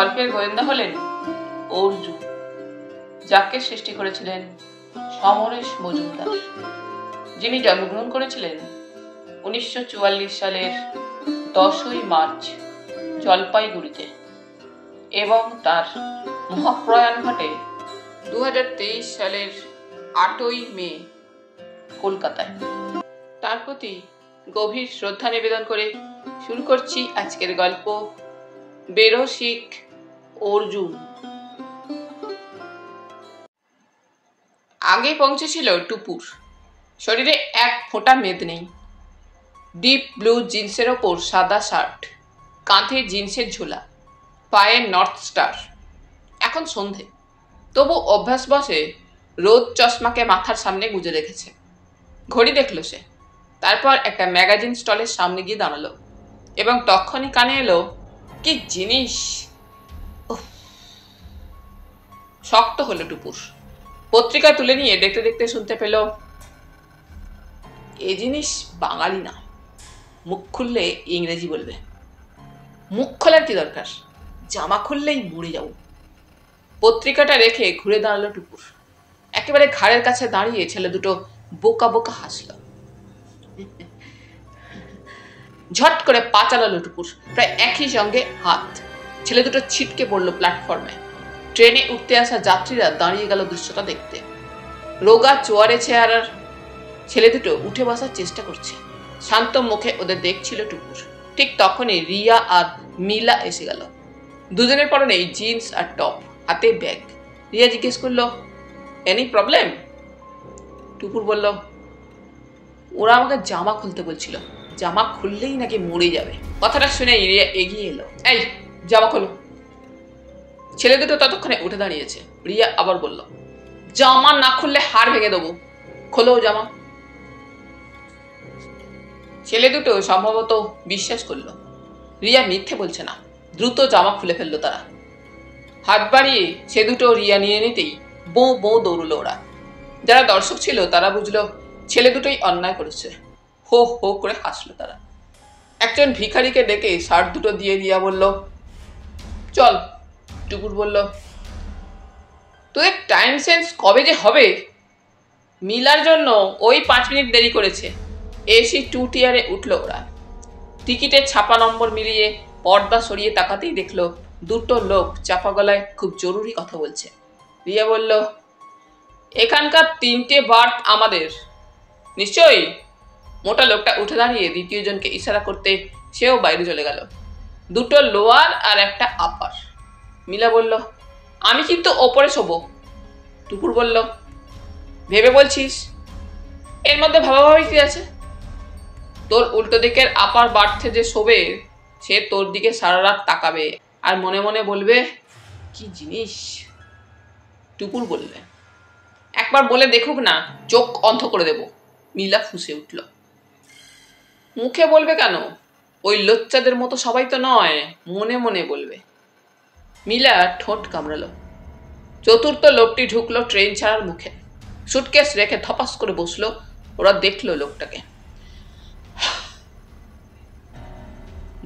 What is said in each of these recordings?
গল্পের গোয়েন্দা হলেন অর্জুন, যাকে সৃষ্টি করেছিলেন সমরেশ মজুমদার, যিনি জন্মগ্রহণ করেছিলেন 1944 সালের 10ই মার্চ জলপাইগুড়িতে এবং তার মহাপ্রয়াণ ঘটে 2023 সালের 8ই মে কলকাতায়। তার প্রতি গভীর শ্রদ্ধা নিবেদন করে শুরু করছি আজকের গল্প বেরসিক অর্জুন। আগে পৌঁছেছিল টুপুর। শরীরে এক ফোঁটা মেদ নেই। ডিপ ব্লু জিন্সের ওপর সাদা শার্ট, কাঁধে জিন্সের ঝোলা, পায়ে নর্থ স্টার। এখন সন্ধে, তবু অভ্যাসবশে রোদ চশমাকে মাথার সামনে গুজে রেখেছে। ঘড়ি দেখল সে, তারপর একটা ম্যাগাজিন স্টলের সামনে গিয়ে দাঁড়ালো এবং তখনই কানে এলো, কি জিনিস! শক্ত হলো টুপুর। পত্রিকা তুলে নিয়ে দেখতে দেখতে শুনতে পেল, এ জিনিস বাঙালি না, মুখ খুললে ইংরেজি বলবে। মুখ খোলার কি দরকার, জামা খুললেই মরে যাও। পত্রিকাটা রেখে ঘুরে দাঁড়ালো টুপুর। একেবারে ঘাড়ের কাছে দাঁড়িয়ে ছেলে দুটো বোকা বোকা হাসল। ঝট করে পা চালালো টুপুর, প্রায় একই সঙ্গে হাত। ছেলে দুটো ছিটকে পড়লো প্ল্যাটফর্মে। ট্রেনে উঠতে আসা যাত্রীরা দাঁড়িয়ে গেল দৃশ্যটা দেখতে। রোগা চোয়ারে চেহারার ছেলে দুটো উঠে বসার চেষ্টা করছে। শান্ত মুখে ওদের দেখছিল টুপুর। ঠিক তখনই রিয়া আর মিলা এসে গেল। দুজনের পরনেই জিন্স আর টপ, হাতে ব্যাগ। রিয়া জিজ্ঞেস করলো, এনি প্রবলেম? টুপুর বলল, ওরা আমাকে জামা খুলতে বলছিল, জামা খুললেই নাকি মরে যাবে। কথাটা শুনে রিয়া এগিয়ে এলো, এই জামা খোলো। ছেলে দুটো ততক্ষণে উঠে দাঁড়িয়েছে। রিয়া আবার বলল, জামা না খুললে হাড় ভেঙে দেবো, খোলো জামা। ছেলে দুটো সম্ভবত বিশ্বাস করলো রিয়া মিথ্যে বলছে না। দ্রুত জামা খুলে ফেললো তারা। হাত বাড়িয়ে সে দুটো রিয়া নিয়ে নিতেই বৌ বৌ দৌড়লো ওরা। যারা দর্শক ছিল তারা বুঝলো ছেলে দুটোই অন্যায় করেছে। হো হো করে হাসলো তারা। একজন ভিখারিকে ডেকে শার্ট দুটো দিয়ে রিয়া বলল, চল। টুকুর বলল, তোদের টাইম সেন্স কবে যে হবে? মিলার জন্য ওই 5 মিনিট দেরি করেছে। এসি 2 টিয়ারে উঠলো ওরা। টিকিটের ছাপা নম্বর মিলিয়ে পর্দা সরিয়ে তাকাতেই দেখলো দুটো লোক চাপা গলায় খুব জরুরি কথা বলছে। রিয়া বলল, এখানকার 3টে বার্থ আমাদের নিশ্চয়ই? মোটা লোকটা উঠে দাঁড়িয়ে দ্বিতীয় জনকে ইশারা করতে সেও বাইরে চলে গেল। দুটো লোয়ার আর একটা আপার। মিলা বলল, আমি কিন্তু ওপরে শোবো। টুকুর বলল, ভেবে বলছিস? এর মধ্যে ভাবাভাবি কি আছে? তোর উল্টো দিকের আপার বার্থে যে শোবে সে তোর দিকে সারা রাত তাকাবে আর মনে মনে বলবে, কি জিনিস। টুকুর বললে, একবার বলে দেখুক না, চোখ অন্ধ করে দেব। মিলা ফুঁসে উঠল। মুখে বলবে কেন? ওই লোচ্চাদের মতো সবাই তো নয়, মনে মনে বলবে। মিলা ঠোঁট কামড়ালো। চতুর্থ লোকটি ঢুকলো ট্রেন ছাড়ার মুখে। সুটকেস রেখে ধপাস করে বসলো। ওরা দেখলো লোকটাকে।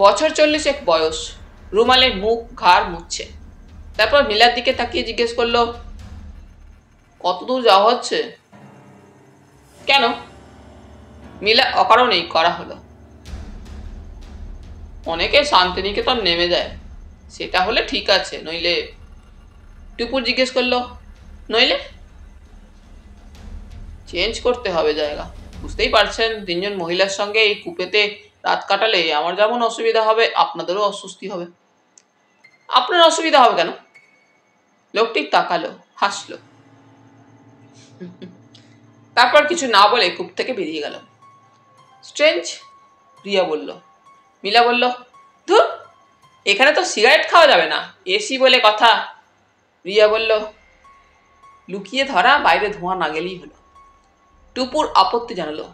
বছর 40 বয়স, রুমালে মুখ ঘাড় মুছছে। তারপর মিলার দিকে তাকিয়ে জিজ্ঞেস করলো, কতদূর যাওয়া হচ্ছে? কেন? মিলা অকারণেই করা হলো। অনেকে শান্তিনিকেতন নেমে যায়, সেটা হলে ঠিক আছে, নইলে? টুপুর জিজ্ঞেস করলো, নইলে? চেঞ্জ করতে হবে জায়গা। বুঝতেই পারছেন, 3 জন মহিলার সঙ্গে এই কুপেতে রাত কাটালে আমার যেমন অসুবিধা হবে, আপনাদেরও অস্বস্তি হবে। আপনার অসুবিধা হবে কেন? লোকটি তাকালো, হাসলো। তারপর কিছু না বলে কূপ থেকে বেরিয়ে গেল। স্ট্রেঞ্জ, রিয়া বলল। মিলা বলল, ধুর, এখানে তো সিগারেট খাওয়া যাবে না, এসি বলে কথা। রিয়া বলল, লুকিয়ে ধরা, বাইরে ধোঁয়া না গেলেই হলো। টুপুর আপত্তি জানালো,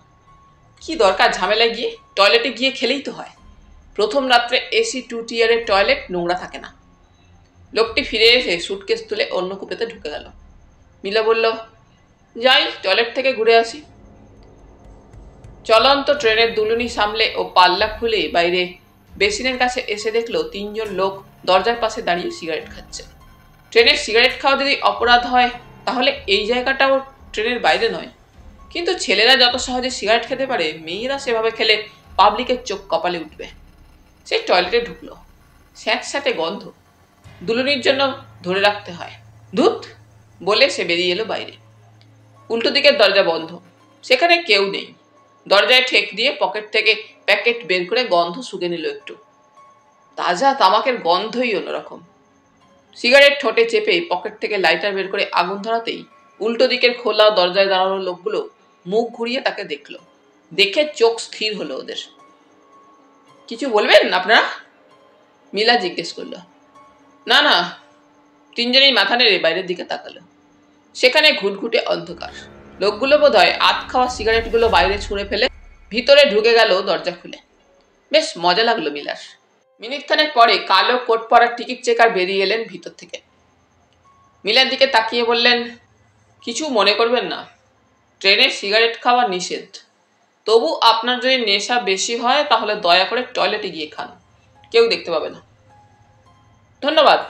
কি দরকার ঝামেলায় গিয়ে? টয়লেটে গিয়ে খেলেই তো হয়। প্রথম রাত্রে এসি 2 টিয়ারের টয়লেট নোংরা থাকে না। লোকটি ফিরে এসে সুটকেস তুলে অন্য কূপেতে ঢুকে গেল। মিলা বলল, যাই, টয়লেট থেকে ঘুরে আসি। চলন্ত ট্রেনের দুলুনি সামলে ও পাল্লা খুলে বাইরে বেসিনের কাছে এসে দেখলো 3 জন লোক দরজার পাশে দাঁড়িয়ে সিগারেট খাচ্ছে। ট্রেনের সিগারেট খাওয়া যদি অপরাধ হয় তাহলে এই জায়গাটাও ট্রেনের বাইরে নয়, কিন্তু ছেলেরা যত সহজে সিগারেট খেতে পারে মেয়েরা সেভাবে খেলে পাবলিকের চোখ কপালে উঠবে। সে টয়লেটে ঢুকলো। স্যাঁতস্যাঁতে গন্ধ, দুলুনির জন্য ধরে রাখতে হয়। ধুত বলে সে বেরিয়ে এলো বাইরে। উল্টো দিকের দরজা বন্ধ, সেখানে কেউ নেই। দরজায় ঠেক দিয়ে পকেট থেকে প্যাকেট বের করে গন্ধ শুকে নিল একটু। তাজা তামাকের গন্ধই অন্যরকম। সিগারেট ঠোঁটে চেপে পকেট থেকে লাইটার বের করে আগুন ধরাতেই উল্টো দিকের খোলা দরজায় দাঁড়ানো লোকগুলো মুখ ঘুরিয়ে তাকে দেখলো। দেখে চোখ স্থির হলো ওদের। কিছু বলবেন আপনারা? মিলা জিজ্ঞেস করলো। না না, 3 জনেই মাথা নেড়ে বাইরের দিকে তাকালো। সেখানে ঘুটঘুটে অন্ধকার। লোকগুলো বোধহয় আধ খাওয়া সিগারেটগুলো বাইরে ছুঁড়ে ফেলে ভিতরে ঢুকে গেল দরজা খুলে। বেশ মজা লাগলো মিলার। মিনিট খানেক পরে কালো কোট পরা টিকিট চেকার বেরিয়ে এলেন ভিতর থেকে। মিলার দিকে তাকিয়ে বললেন, কিছু মনে করবেন না, ট্রেনে সিগারেট খাওয়া নিষেধ। তবু আপনার যদি নেশা বেশি হয় তাহলে দয়া করে টয়লেটে গিয়ে খান, কেউ দেখতে পাবে না। ধন্যবাদ,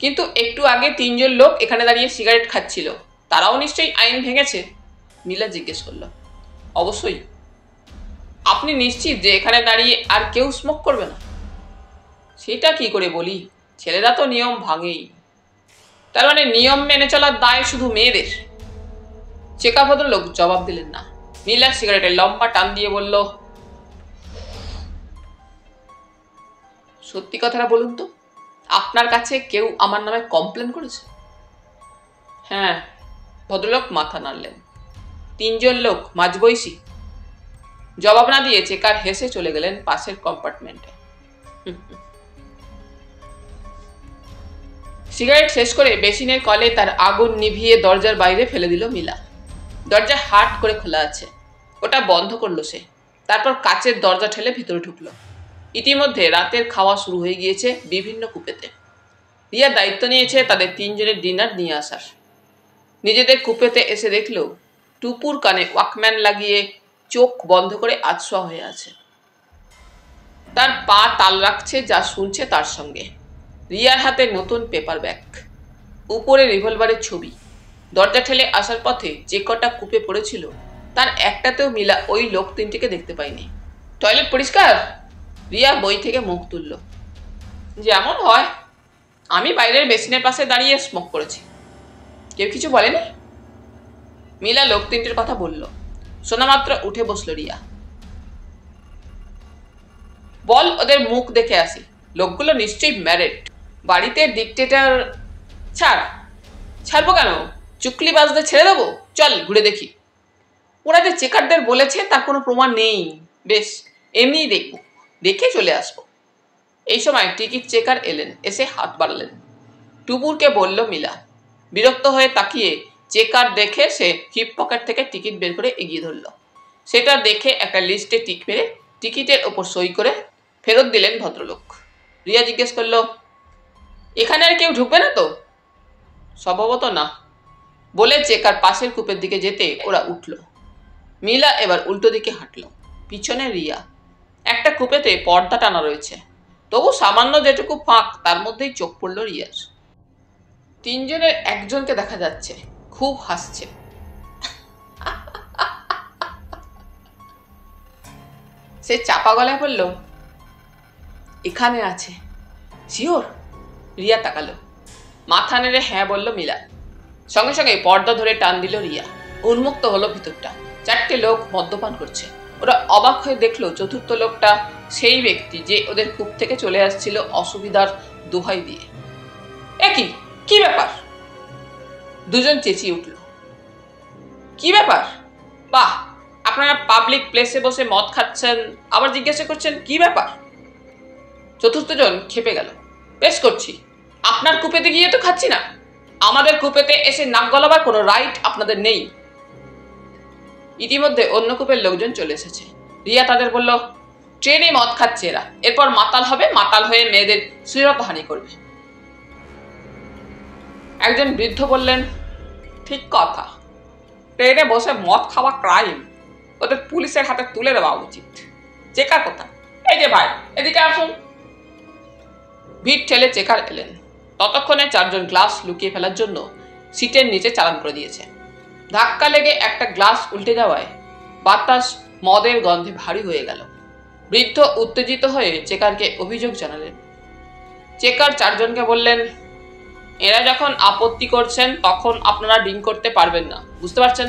কিন্তু একটু আগে 3 জন লোক এখানে দাঁড়িয়ে সিগারেট খাচ্ছিল, তারাও নিশ্চয়ই আইন ভেঙেছে? মিলা জিজ্ঞেস করল। অবশ্যই। আপনি নিশ্চিত যে এখানে দাঁড়িয়ে আর কেউ স্মোক করবে না? সেটা কি করে বলি, ছেলেরা তো নিয়ম ভাঙেই। তার মানে নিয়ম মেনে চলার দায় শুধু মেয়েদের? চেকা ভদ্রলোক জবাব দিলেন না। মিলা সিগারেটের লম্বা টান দিয়ে বলল, সত্যি কথাটা বলুন তো, আপনার কাছে কেউ আমার নামে কমপ্লেন করেছে? হ্যাঁ। ভদ্রলোক মাথা নাড়লেন। 3 জন লোক মাঝবয়সী? জবাব না দিয়ে চেকার হেসে চলে গেলেন পাশের কম্পার্টমেন্টে। সিগারেট শেষ করে বেসিনের কলে তার আগুন নিভিয়ে দরজার বাইরে ফেলে দিল মিলা। দরজা হাট করে খোলা আছে, ওটা বন্ধ করলো সে। তারপর কাচের দরজা ঠেলে ভিতরে ঢুকলো। ইতিমধ্যে রাতের খাওয়া শুরু হয়ে গিয়েছে বিভিন্ন কুপেতে। রিয়া দায়িত্ব নিয়েছে তাদের 3 জনের ডিনার নিয়ে আসার। নিজেদের কুপেতে এসে দেখলো টুপুর কানে ওয়াকম্যান লাগিয়ে চোখ বন্ধ করে আতশোয়া হয়ে আছে। তার পা তাল রাখছে যা শুনছে তার সঙ্গে। রিয়ার হাতে নতুন পেপার ব্যাগ, উপরে রিভলভারের ছবি। দরজা ঠেলে আসার পথে যে কটা কূপে পড়েছিল তার একটাতেও মিলা ওই লোক 3টিকে দেখতে পায়নি। টয়লেট পরিষ্কার? রিয়া বই থেকে মুখ তুলল। যেমন হয়, আমি বাইরের বেসিনের পাশে দাঁড়িয়ে স্মোক করেছি। কেউ কিছু বলেনি? মিলা লোক 3টির কথা বলল। শোনামাত্র উঠে বসল রিয়া। বল ওদের মুখ দেখে আসি, লোকগুলো নিশ্চয়ই ম্যারেড। বাড়িতে ডিক্টেটর। ছাড়বো কেন? চুকলিবাজদের ছেড়ে দেবো? চল ঘুরে দেখি। ওরা যে চেকারদের বলেছে তার কোনো প্রমাণ নেই। বেশ, এমনিই দেখবো, দেখে চলে আসবো। এই সময় টিকিট চেকার এলেন, এসে হাত বাড়ালেন। টুপুরকে বলল মিলা। বিরক্ত হয়ে তাকিয়ে চেকার দেখে সে হিপ পকেট থেকে টিকিট বের করে এগিয়ে ধরল। সেটা দেখে একটা লিস্টে টিক মেরে টিকিটের ওপর সই করে ফেরত দিলেন ভদ্রলোক। রিয়া জিজ্ঞেস করল, এখানে আর কেউ ঢুকবে না তো? সম্ভবত না, বলে চেকার পাশের কূপের দিকে যেতে ওরা উঠল। মিলা এবার উল্টো দিকে হাঁটল, পিছনে রিয়া। একটা কূপেতে পর্দা টানা রয়েছে, তবু সামান্য যেটুকু ফাঁক তার মধ্যেই চোখ পড়ল রিয়ার। 3 জনের একজনকে দেখা যাচ্ছে, খুব হাসছে। সে চাপা গলায় বলল, এখানে আছে শিওর? রিয়া তাকালো। মাথা নেড়ে হ্যাঁ বলল মিলা। সঙ্গে সঙ্গে পর্দা ধরে টান দিল রিয়া। উন্মুক্ত হলো ভিতরটা। 4টে লোক মদ্যপান করছে। ওরা অবাক হয়ে দেখলো চতুর্থ লোকটা সেই ব্যক্তি যে ওদের কূপ থেকে চলে আসছিল অসুবিধার দোহাই দিয়ে। একই, কি ব্যাপার? 2 জন চেঁচিয়ে উঠল। কি ব্যাপার? বাহ, আপনারা পাবলিক প্লেসে বসে মদ খাচ্ছেন, আবার জিজ্ঞাসা করছেন কি ব্যাপার? চতুর্থ জন খেপে গেল। বেশ করছি, আপনার কূপেতে গিয়ে তো খাচ্ছি না। আমাদের কূপেতে এসে নাক গলাবার কোনো রাইট আপনাদের নেই। ইতিমধ্যে অন্য কূপের লোকজন চলে এসেছে। রিয়া তাদের বলল, ট্রেনে মদ খাচ্ছে এরা, এরপর মাতাল হবে, মাতাল হয়ে মেয়েদের শ্লীলতাহানি করবে। একজন বৃদ্ধ বললেন, ঠিক কথা, ট্রেনে বসে মদ খাওয়া ক্রাইম, ওদের পুলিশের হাতে তুলে দেওয়া উচিত। চেকার কথা, এই যে ভাই, এদিকে আসুন। ভিড় ঠেলে চেকার এলেন। ততক্ষণে 4 জন গ্লাস লুকিয়ে ফেলার জন্য সিটের নিচে চালান করে দিয়েছে। ধাক্কা লেগে একটা গ্লাস উল্টে যাওয়ায় বাতাস মদের গন্ধে ভারী হয়ে গেল। বৃদ্ধ উত্তেজিত হয়ে চেকারকে অভিযোগ জানালেন। চেকার 4 জনকে বললেন, এরা যখন আপত্তি করছেন তখন আপনারা ড্রিঙ্ক করতে পারবেন না, বুঝতে পারছেন?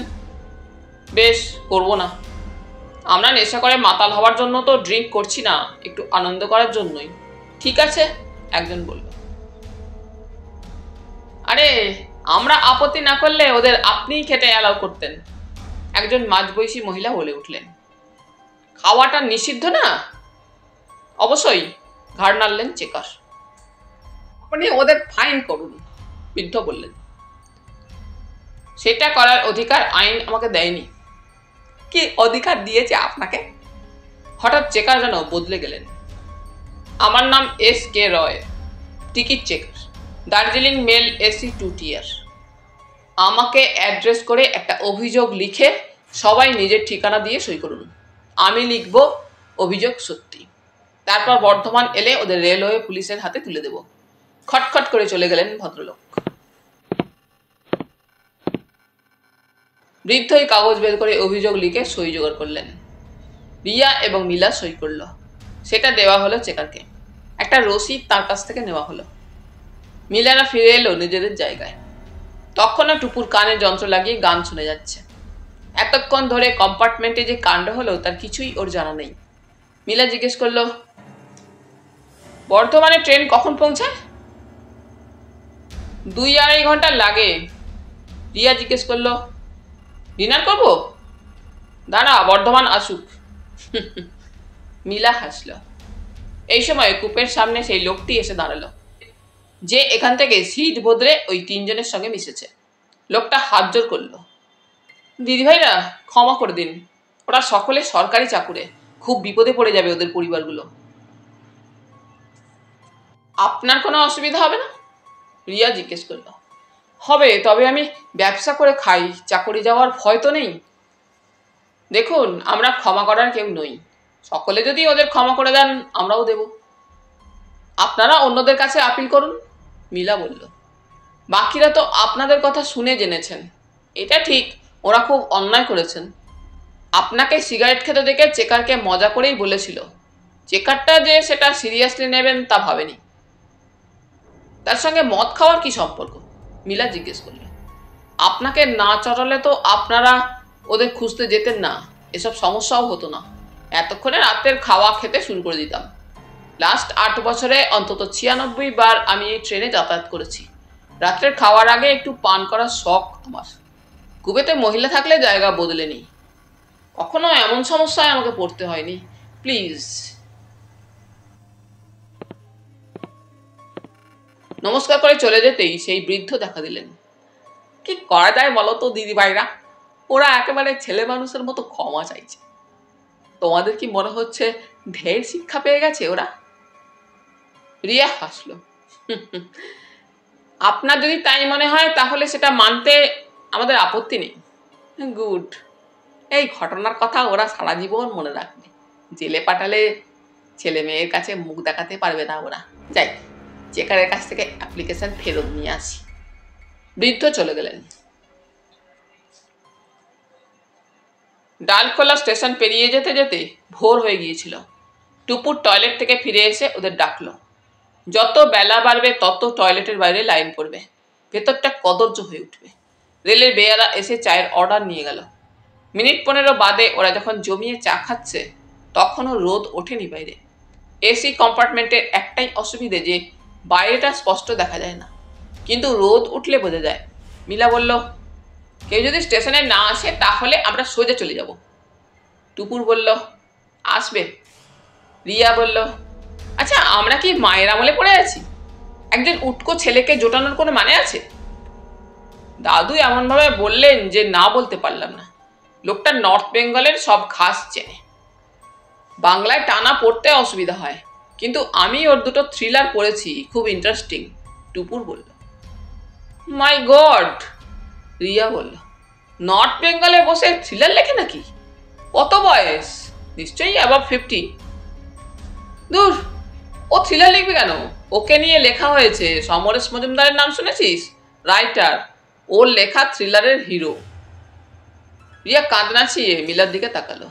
বেশ, করব না। আমরা নেশা করে মাতাল হওয়ার জন্য তো ড্রিঙ্ক করছি না, একটু আনন্দ করার জন্যই। ঠিক আছে, একজন বলল। আরে, আমরা আপত্তি না করলে ওদের আপনিই খেতে অ্যালাউ করতেন, একজন মাঝবয়সী মহিলা বলে উঠলেন। খাওয়াটা নিষিদ্ধ না? অবশ্যই, ঘাড় নাড়লেন চেকার। আপনি ওদের ফাইন করুন, বৃদ্ধ বললেন। সেটা করার অধিকার আইন আমাকে দেয়নি। কি অধিকার দিয়েছে আপনাকে? হঠাৎ চেকার যেন বদলে গেলেন। আমার নাম SK Roy, ticket checker, Darjeeling mail AC 2 tier. আমাকে অ্যাড্রেস করে একটা অভিযোগ লিখে সবাই নিজের ঠিকানা দিয়ে সই করুন। আমি লিখব অভিযোগ সত্যি, তারপর বর্ধমান এলে ওদের রেলওয়ে পুলিশের হাতে তুলে দেব। খটখট করে চলে গেলেন ভদ্রলোক। বৃদ্ধই কাগজ বের করে অভিযোগ লিখে সই জোগাড় করলেন। রিয়া এবং মিলা সই করল। সেটা দেওয়া হলো চেকারকে। একটা রসিদ তার কাছ থেকে নেওয়া হলো। মিলারা ফিরে এলো নিজেদের জায়গায়। তখনও টুপুর কানে যন্ত্র লাগিয়ে গান শুনে যাচ্ছে। এতক্ষণ ধরে কম্পার্টমেন্টে যে কাণ্ড হলো তার কিছুই ওর জানা নেই। মিলা জিজ্ঞেস করলো, বর্ধমানে ট্রেন কখন পৌঁছায়? 2-2.5 ঘন্টা লাগে। রিয়া জিজ্ঞেস করলো, ডিনার করবো? দাঁড়া, বর্ধমান আসুক। মিলা হাসল। এই সময় কূপের সামনে সেই লোকটি এসে দাঁড়ালো, যে এখান থেকে সিট বদলে ওই 3 জনের সঙ্গে মিশেছে। লোকটা হাত জোর করলো। দিদিভাইরা, ক্ষমা করে দিন, ওরা সকলে সরকারি চাকুরে, খুব বিপদে পড়ে যাবে ওদের পরিবারগুলো। আপনার কোনো অসুবিধা হবে না? রিয়া জিজ্ঞেস করলো। হবে, তবে আমি ব্যবসা করে খাই, চাকরি যাওয়ার ভয় তো নেই। দেখুন, আমরা ক্ষমা করার কেউ নই। সকলে যদি ওদের ক্ষমা করে দেন আমরাও দেব। আপনারা অন্যদের কাছে আপিল করুন, মিলা বলল। বাকিরা তো আপনাদের কথা শুনে জেনেছেন। এটা ঠিক, ওরা খুব অন্যায় করেছেন। আপনাকে সিগারেট খেতে দেখে চেকারকে মজা করেই বলেছিল। চেকারটা যে সেটা সিরিয়াসলি নেবেন তা ভাবেনি। তার সঙ্গে মদ খাওয়ার কি সম্পর্ক? মিলা জিজ্ঞেস করল। আপনাকে না চড়ালে তো আপনারা ওদের খুঁজতে যেতেন না, এসব সমস্যাও হতো না। এতক্ষণে রাতের খাওয়া খেতে শুরু করে দিতাম। লাস্ট 8 বছরে অন্তত 96 বার আমি এই ট্রেনে যাতায়াত করেছি। রাত্রের খাওয়ার আগে একটু পান করার শখ আমার। কুবেতে মহিলা থাকলে জায়গা বদলে নিই। কখনো এমন সমস্যায় আমাকে পড়তে হয়নি, প্লিজ। নমস্কার করে চলে যেতেই সেই বৃদ্ধ দেখা দিলেন। কি করা যায় বলো তো দিদিভাইরা, ওরা একেবারে ছেলে মানুষের মতো ক্ষমা চাইছে। তোমাদের কি মনে হচ্ছে ঢের শিক্ষা পেয়ে গেছে ওরা? রিয়া হাসলো। আপনার যদি তাই মনে হয় তাহলে সেটা মানতে আমাদের আপত্তি নেই। গুড। এই ঘটনার কথা ওরা সারা জীবন মনে রাখবে। জেলে পাঠালে ছেলে মেয়ের কাছে মুখ দেখাতে পারবে না ওরা। যাই, চেকারের কাছ থেকে অ্যাপ্লিকেশন ফেরত নিয়ে আসি। বৃদ্ধ চলে গেলেন। ডালখোলা স্টেশন পেরিয়ে যেতে যেতে ভোর হয়ে গিয়েছিল। টুপুর টয়লেট থেকে ফিরে এসে ওদের ডাকলো। যত বেলা বাড়বে তত টয়লেটের বাইরে লাইন পড়বে, ভেতরটা কদর্য হয়ে উঠবে। রেলের বেয়ারা এসে চায়ের অর্ডার নিয়ে গেল। মিনিট 15 বাদে ওরা যখন জমিয়ে চা খাচ্ছে তখনও রোদ ওঠেনি বাইরে। এসি কম্পার্টমেন্টের একটাই অসুবিধে যে বাইরেটা স্পষ্ট দেখা যায় না, কিন্তু রোদ উঠলে বোঝা যায়। মিলা বলল, কেউ যদি স্টেশনে না আসে তাহলে আমরা সোজা চলে যাব। টুপুর বলল, আসবে। রিয়া বলল, আচ্ছা, আমরা কি মায়ের আমলে পড়ে আছি? একজন উটকো ছেলেকে জোটানোর কোনো মানে আছে? দাদু এমনভাবে বললেন যে না বলতে পারলাম না। লোকটা নর্থ বেঙ্গলের সব ঘাস চেনে। বাংলায় টানা পড়তে অসুবিধা হয়, কিন্তু আমি ওর দুটো থ্রিলার পড়েছি, খুব ইন্টারেস্টিং। টুপুর বলল। মাই গড, রিয়া বলল, নর্থ বেঙ্গলে বসে থ্রিলার লেখে নাকি? কত বয়স? নিশ্চয়ই অ্যাবাভ 50। দূর, ও থ্রিলার লিখবে কেন? ওকে নিয়ে লেখা হয়েছে। সমরেশ মজুমদারের নাম শুনেছিস? রাইটার। ওর লেখা থ্রিলারের হিরো। রিয়া কাঁদ নাচিয়ে মিলার দিকে তাকালো।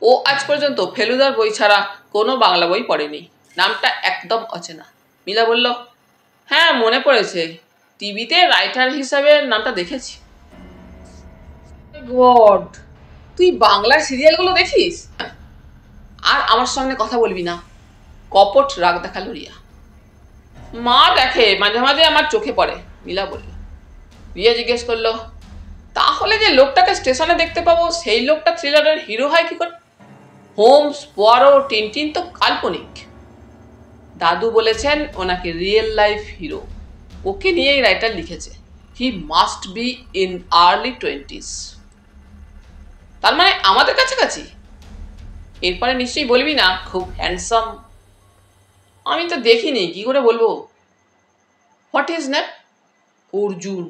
ও আজ পর্যন্ত ফেলুদার বই ছাড়া কোনো বাংলা বই পড়েনি। নামটা একদম অচেনা। মিলা বলল, হ্যাঁ মনে পড়েছে, টিভিতে রাইটার হিসাবে নামটা দেখেছি। গড, তুই বাংলার সিরিয়ালগুলো দেখিস আর আমার সঙ্গে কথা বলবি না? কপট রাগ দেখালো রিয়া। মা দেখে, মাঝে মাঝে আমার চোখে পড়ে, মিলা বলল। রিয়া জিজ্ঞেস করলো, তাহলে যে লোকটাকে স্টেশনে দেখতে পাবো সেই লোকটা থ্রিলারের হিরো হয় কি করে? হোমস, পোয়ারো, টিনটিন তো কাল্পনিক। দাদু বলেছেন ওনাকে রিয়েল লাইফ হিরো। ওকে নিয়েই রাইটার লিখেছে। He must be in early 20s। তার মানে আমাদের কাছাকাছি। এরপরে নিশ্চয়ই বলবি না খুব হ্যান্ডসাম? আমি তো দেখিনি, কি করে বলবো? What is name? অর্জুন।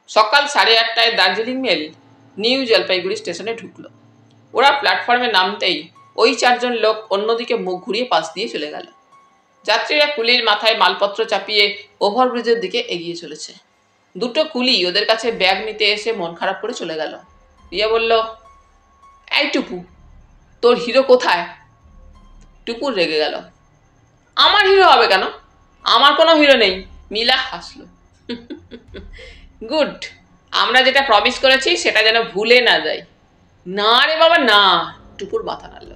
সকাল 8:30টায় দার্জিলিং মেল নিউ জলপাইগুড়ি স্টেশনে ঢুকলো। ওরা প্ল্যাটফর্মে নামতেই ওই 4জন লোক অন্যদিকে মুখ ঘুরিয়ে পাশ দিয়ে চলে গেল। যাত্রীরা কুলির মাথায় মালপত্র চাপিয়ে ওভারব্রিজের দিকে এগিয়ে চলেছে। দুটো কুলি ওদের কাছে ব্যাগ নিতে এসে মন খারাপ করে চলে গেল। রিয়া বলল, এই টুপু, তোর হিরো কোথায়? টুপুর রেগে গেল। আমার হিরো হবে কেন? আমার কোনো হিরো নেই। মিলা হাসলো। গুড, আমরা যেটা প্রমিস করেছি সেটা যেন ভুলে না যাই। না রে বাবা না, টুপুর মাথা নাড়ল।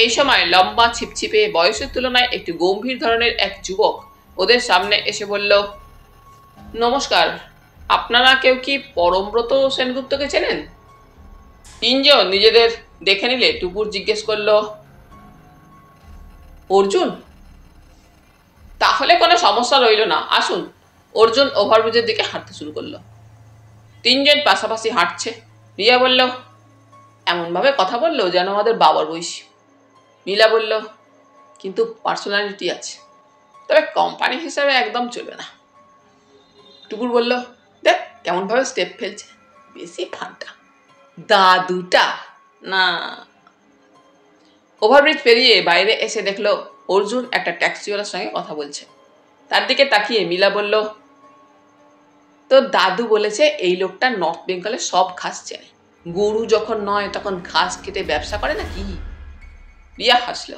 এই সময় লম্বা ছিপছিপে বয়সের তুলনায় একটু গম্ভীর ধরনের এক যুবক ওদের সামনে এসে বলল, নমস্কার, আপনারা কেউ কি পরমব্রত সেনগুপ্তকে চেনেন? 3জন নিজেদের দেখে নিলে টুপুর জিজ্ঞেস করল, অর্জুন? তাহলে কোনো সমস্যা রইল না, আসুন। অর্জুন ওভারব্রিজের দিকে হাঁটতে শুরু করলো। 3জন পাশাপাশি হাঁটছে। রিয়া বলল, এমনভাবে কথা বললো যেন আমাদের বাবার বয়সী। মিলা বলল, কিন্তু পার্সোনালিটি আছে, তবে কোম্পানি হিসাবে একদম চলবে না। টুকুর বলল, দেখ কেমনভাবে স্টেপ ফেলছে, বেশি ফান্টা। দাদুটা না। ওভারব্রিজ পেরিয়ে বাইরে এসে দেখলো অর্জুন একটা ট্যাক্সিওয়ালার সঙ্গে কথা বলছে। তার দিকে তাকিয়ে মিলা বলল, তো দাদু বলেছে এই লোকটা নর্থ বেঙ্গলে সব ঘাস চেনে। গরু যখন নয় তখন ঘাস কেটে ব্যবসা করে নাকি? রিয়া হাসলো।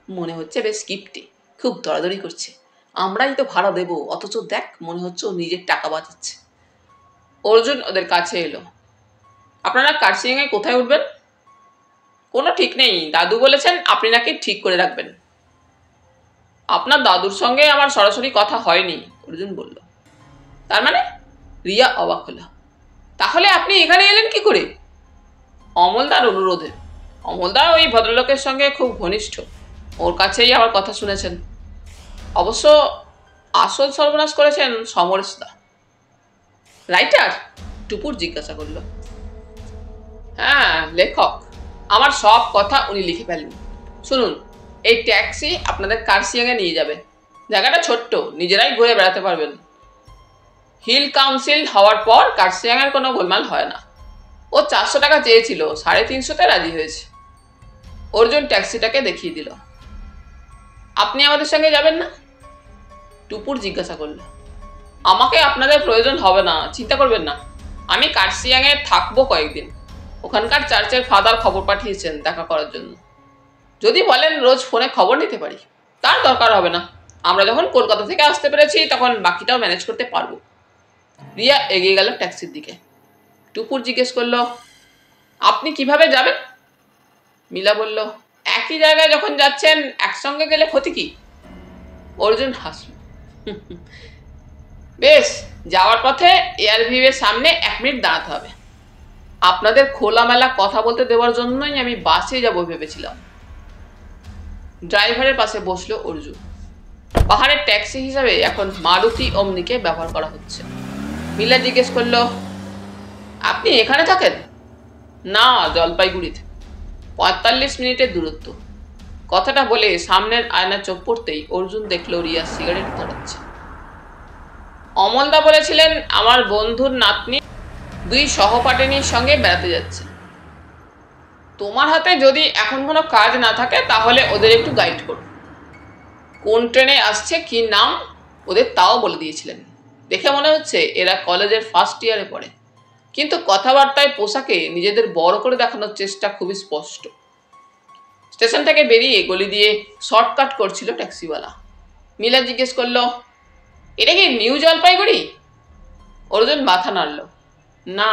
মনে হচ্ছে বেশ কিপটে, খুব দরাদরি করছে। আমরাই তো ভাড়া দেবো, অথচ দেখ মনে হচ্ছে ও নিজের টাকা বাঁচাচ্ছে। অর্জুন ওদের কাছে এলো। আপনারা কার্সিয়াংয়ে কোথায় উঠবেন? কোনো ঠিক নেই, দাদু বলেছেন আপনি নাকি ঠিক করে রাখবেন। আপনার দাদুর সঙ্গে আমার সরাসরি কথা হয়নি, অর্জুন বলল। তার মানে? রিয়া অবাক হলো। তাহলে আপনি এখানে এলেন কি করে? অমলদার অনুরোধে। অমলদা ওই ভদ্রলোকের সঙ্গে খুব ঘনিষ্ঠ, ওর কাছেই আমার কথা শুনেছেন। অবশ্য আসল সর্বনাশ করেছেন সমরেশদা। রাইটার? টুপুর জিজ্ঞাসা করল। হ্যাঁ, লেখক। আমার সব কথা উনি লিখে ফেলেন। শুনুন, এই ট্যাক্সি আপনাদের কার্সিয়াংয়ে নিয়ে যাবে। জায়গাটা ছোট্ট, নিজেরাই ঘুরে বেড়াতে পারবেন। হিল কাউন্সিল হওয়ার পর কার্সিয়াংয়ের কোনো গোলমাল হয় না। ও 400 টাকা চেয়েছিল, 350-তে রাজি হয়েছে। অর্জুন ট্যাক্সিটাকে দেখিয়ে দিল। আপনি আমাদের সঙ্গে যাবেন না? টুপুর জিজ্ঞাসা করল। আমাকে আপনাদের প্রয়োজন হবে না, চিন্তা করবেন না। আমি কার্সিয়াংয়ে থাকবো কয়েকদিন। ওখানকার চার্চের ফাদার খবর পাঠিয়েছেন দেখা করার জন্য। যদি বলেন রোজ ফোনে খবর নিতে পারি, তার দরকার হবে না। আমরা যখন কলকাতা থেকে আসতে পেরেছি তখন বাকিটাও ম্যানেজ করতে পারবো। রিয়া এগিয়ে গেল ট্যাক্সির দিকে। টুপুর জিজ্ঞেস করলো, আপনি কিভাবে যাবেন? মিলা বলল, একই জায়গায় যখন যাচ্ছেন একসঙ্গে গেলে ক্ষতি কি? অর্জুন হাসল। বেশ, যাওয়ার পথে এয়ারভিউয়ের সামনে 1 মিনিট দাঁড়াতে হবে। আপনাদের খোলামেলা কথা বলতে দেওয়ার জন্যই আমি বাসে যাব ভেবেছিলাম। ড্রাইভারের পাশে বসলো অর্জুন। পাহাড়ের ট্যাক্সি হিসাবে এখন মারুতি ওমনিকে ব্যবহার করা হচ্ছে। মিলা জিজ্ঞেস করলো, আপনি এখানে থাকেন? না, জলপাইগুড়িতে। 45 মিনিটের দূরত্ব। কথাটা বলে সামনের আয়না চোখ পড়তেই অর্জুন দেখলো রিয়া সিগারেট ধরাচ্ছে। অমলদা বলেছিলেন আমার বন্ধুর নাতনি 2 সহপাঠিনীর সঙ্গে বেড়াতে যাচ্ছে। তোমার হাতে যদি এখন কোনো কাজ না থাকে তাহলে ওদের একটু গাইড করো। কোন ট্রেনে আসছে, কি নাম ওদের তাও বলে দিয়েছিলেন। দেখে মনে হচ্ছে এরা কলেজের ফার্স্ট ইয়ারে পড়ে, কিন্তু কথাবার্তায় পোশাকে নিজেদের বড় করে দেখানোর চেষ্টা খুবই স্পষ্ট। স্টেশন থেকে বেরিয়ে গলি দিয়ে শর্টকাট করছিল ট্যাক্সিওয়ালা। মিলা জিজ্ঞেস করলো, এটা কি নিউ জলপাইগুড়ি? অর্জুন মাথা নাড়ল। না,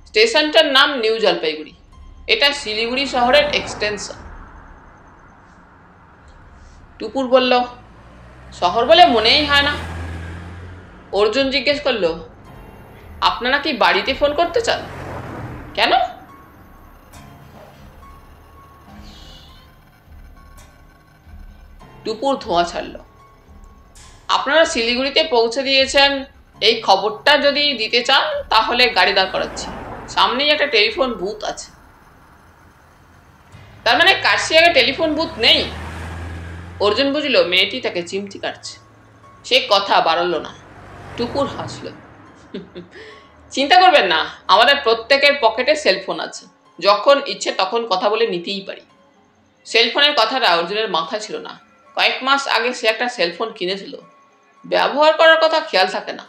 স্টেশনটার নাম নিউ জলপাইগুড়ি, এটা শিলিগুড়ি শহরের এক্সটেনশন। টুপুর বলল, শহর বলে মনেই হয় না। অর্জুন জিজ্ঞেস করলো, আপনারা কি বাড়িতে ফোন করতে চান? কেন? টুপুর ধোঁয়া ছাড়ল। আপনারা শিলিগুড়িতে পৌঁছে দিয়েছেন এই খবরটা যদি দিতে চান তাহলে গাড়ি দাঁড় করাচ্ছি, সামনেই একটা টেলিফোন বুথ আছে। তার মানে কাশিয়াগে টেলিফোন বুথ নেই? অর্জুন বুঝলো মেয়েটি তাকে চিমটি কাটছে। সে কথা বাড়ালো না। টুকুর হাসল। চিন্তা করবেন না, আমাদের প্রত্যেকের পকেটে সেলফোন আছে, যখন ইচ্ছে তখন কথা বলে নিতেই পারি। সেলফোনের কথাটা অর্জুনের মাথায় ছিল না। কয়েক মাস আগে সে একটা সেলফোন কিনেছিল, ব্যবহার করার কথা খেয়াল থাকে না।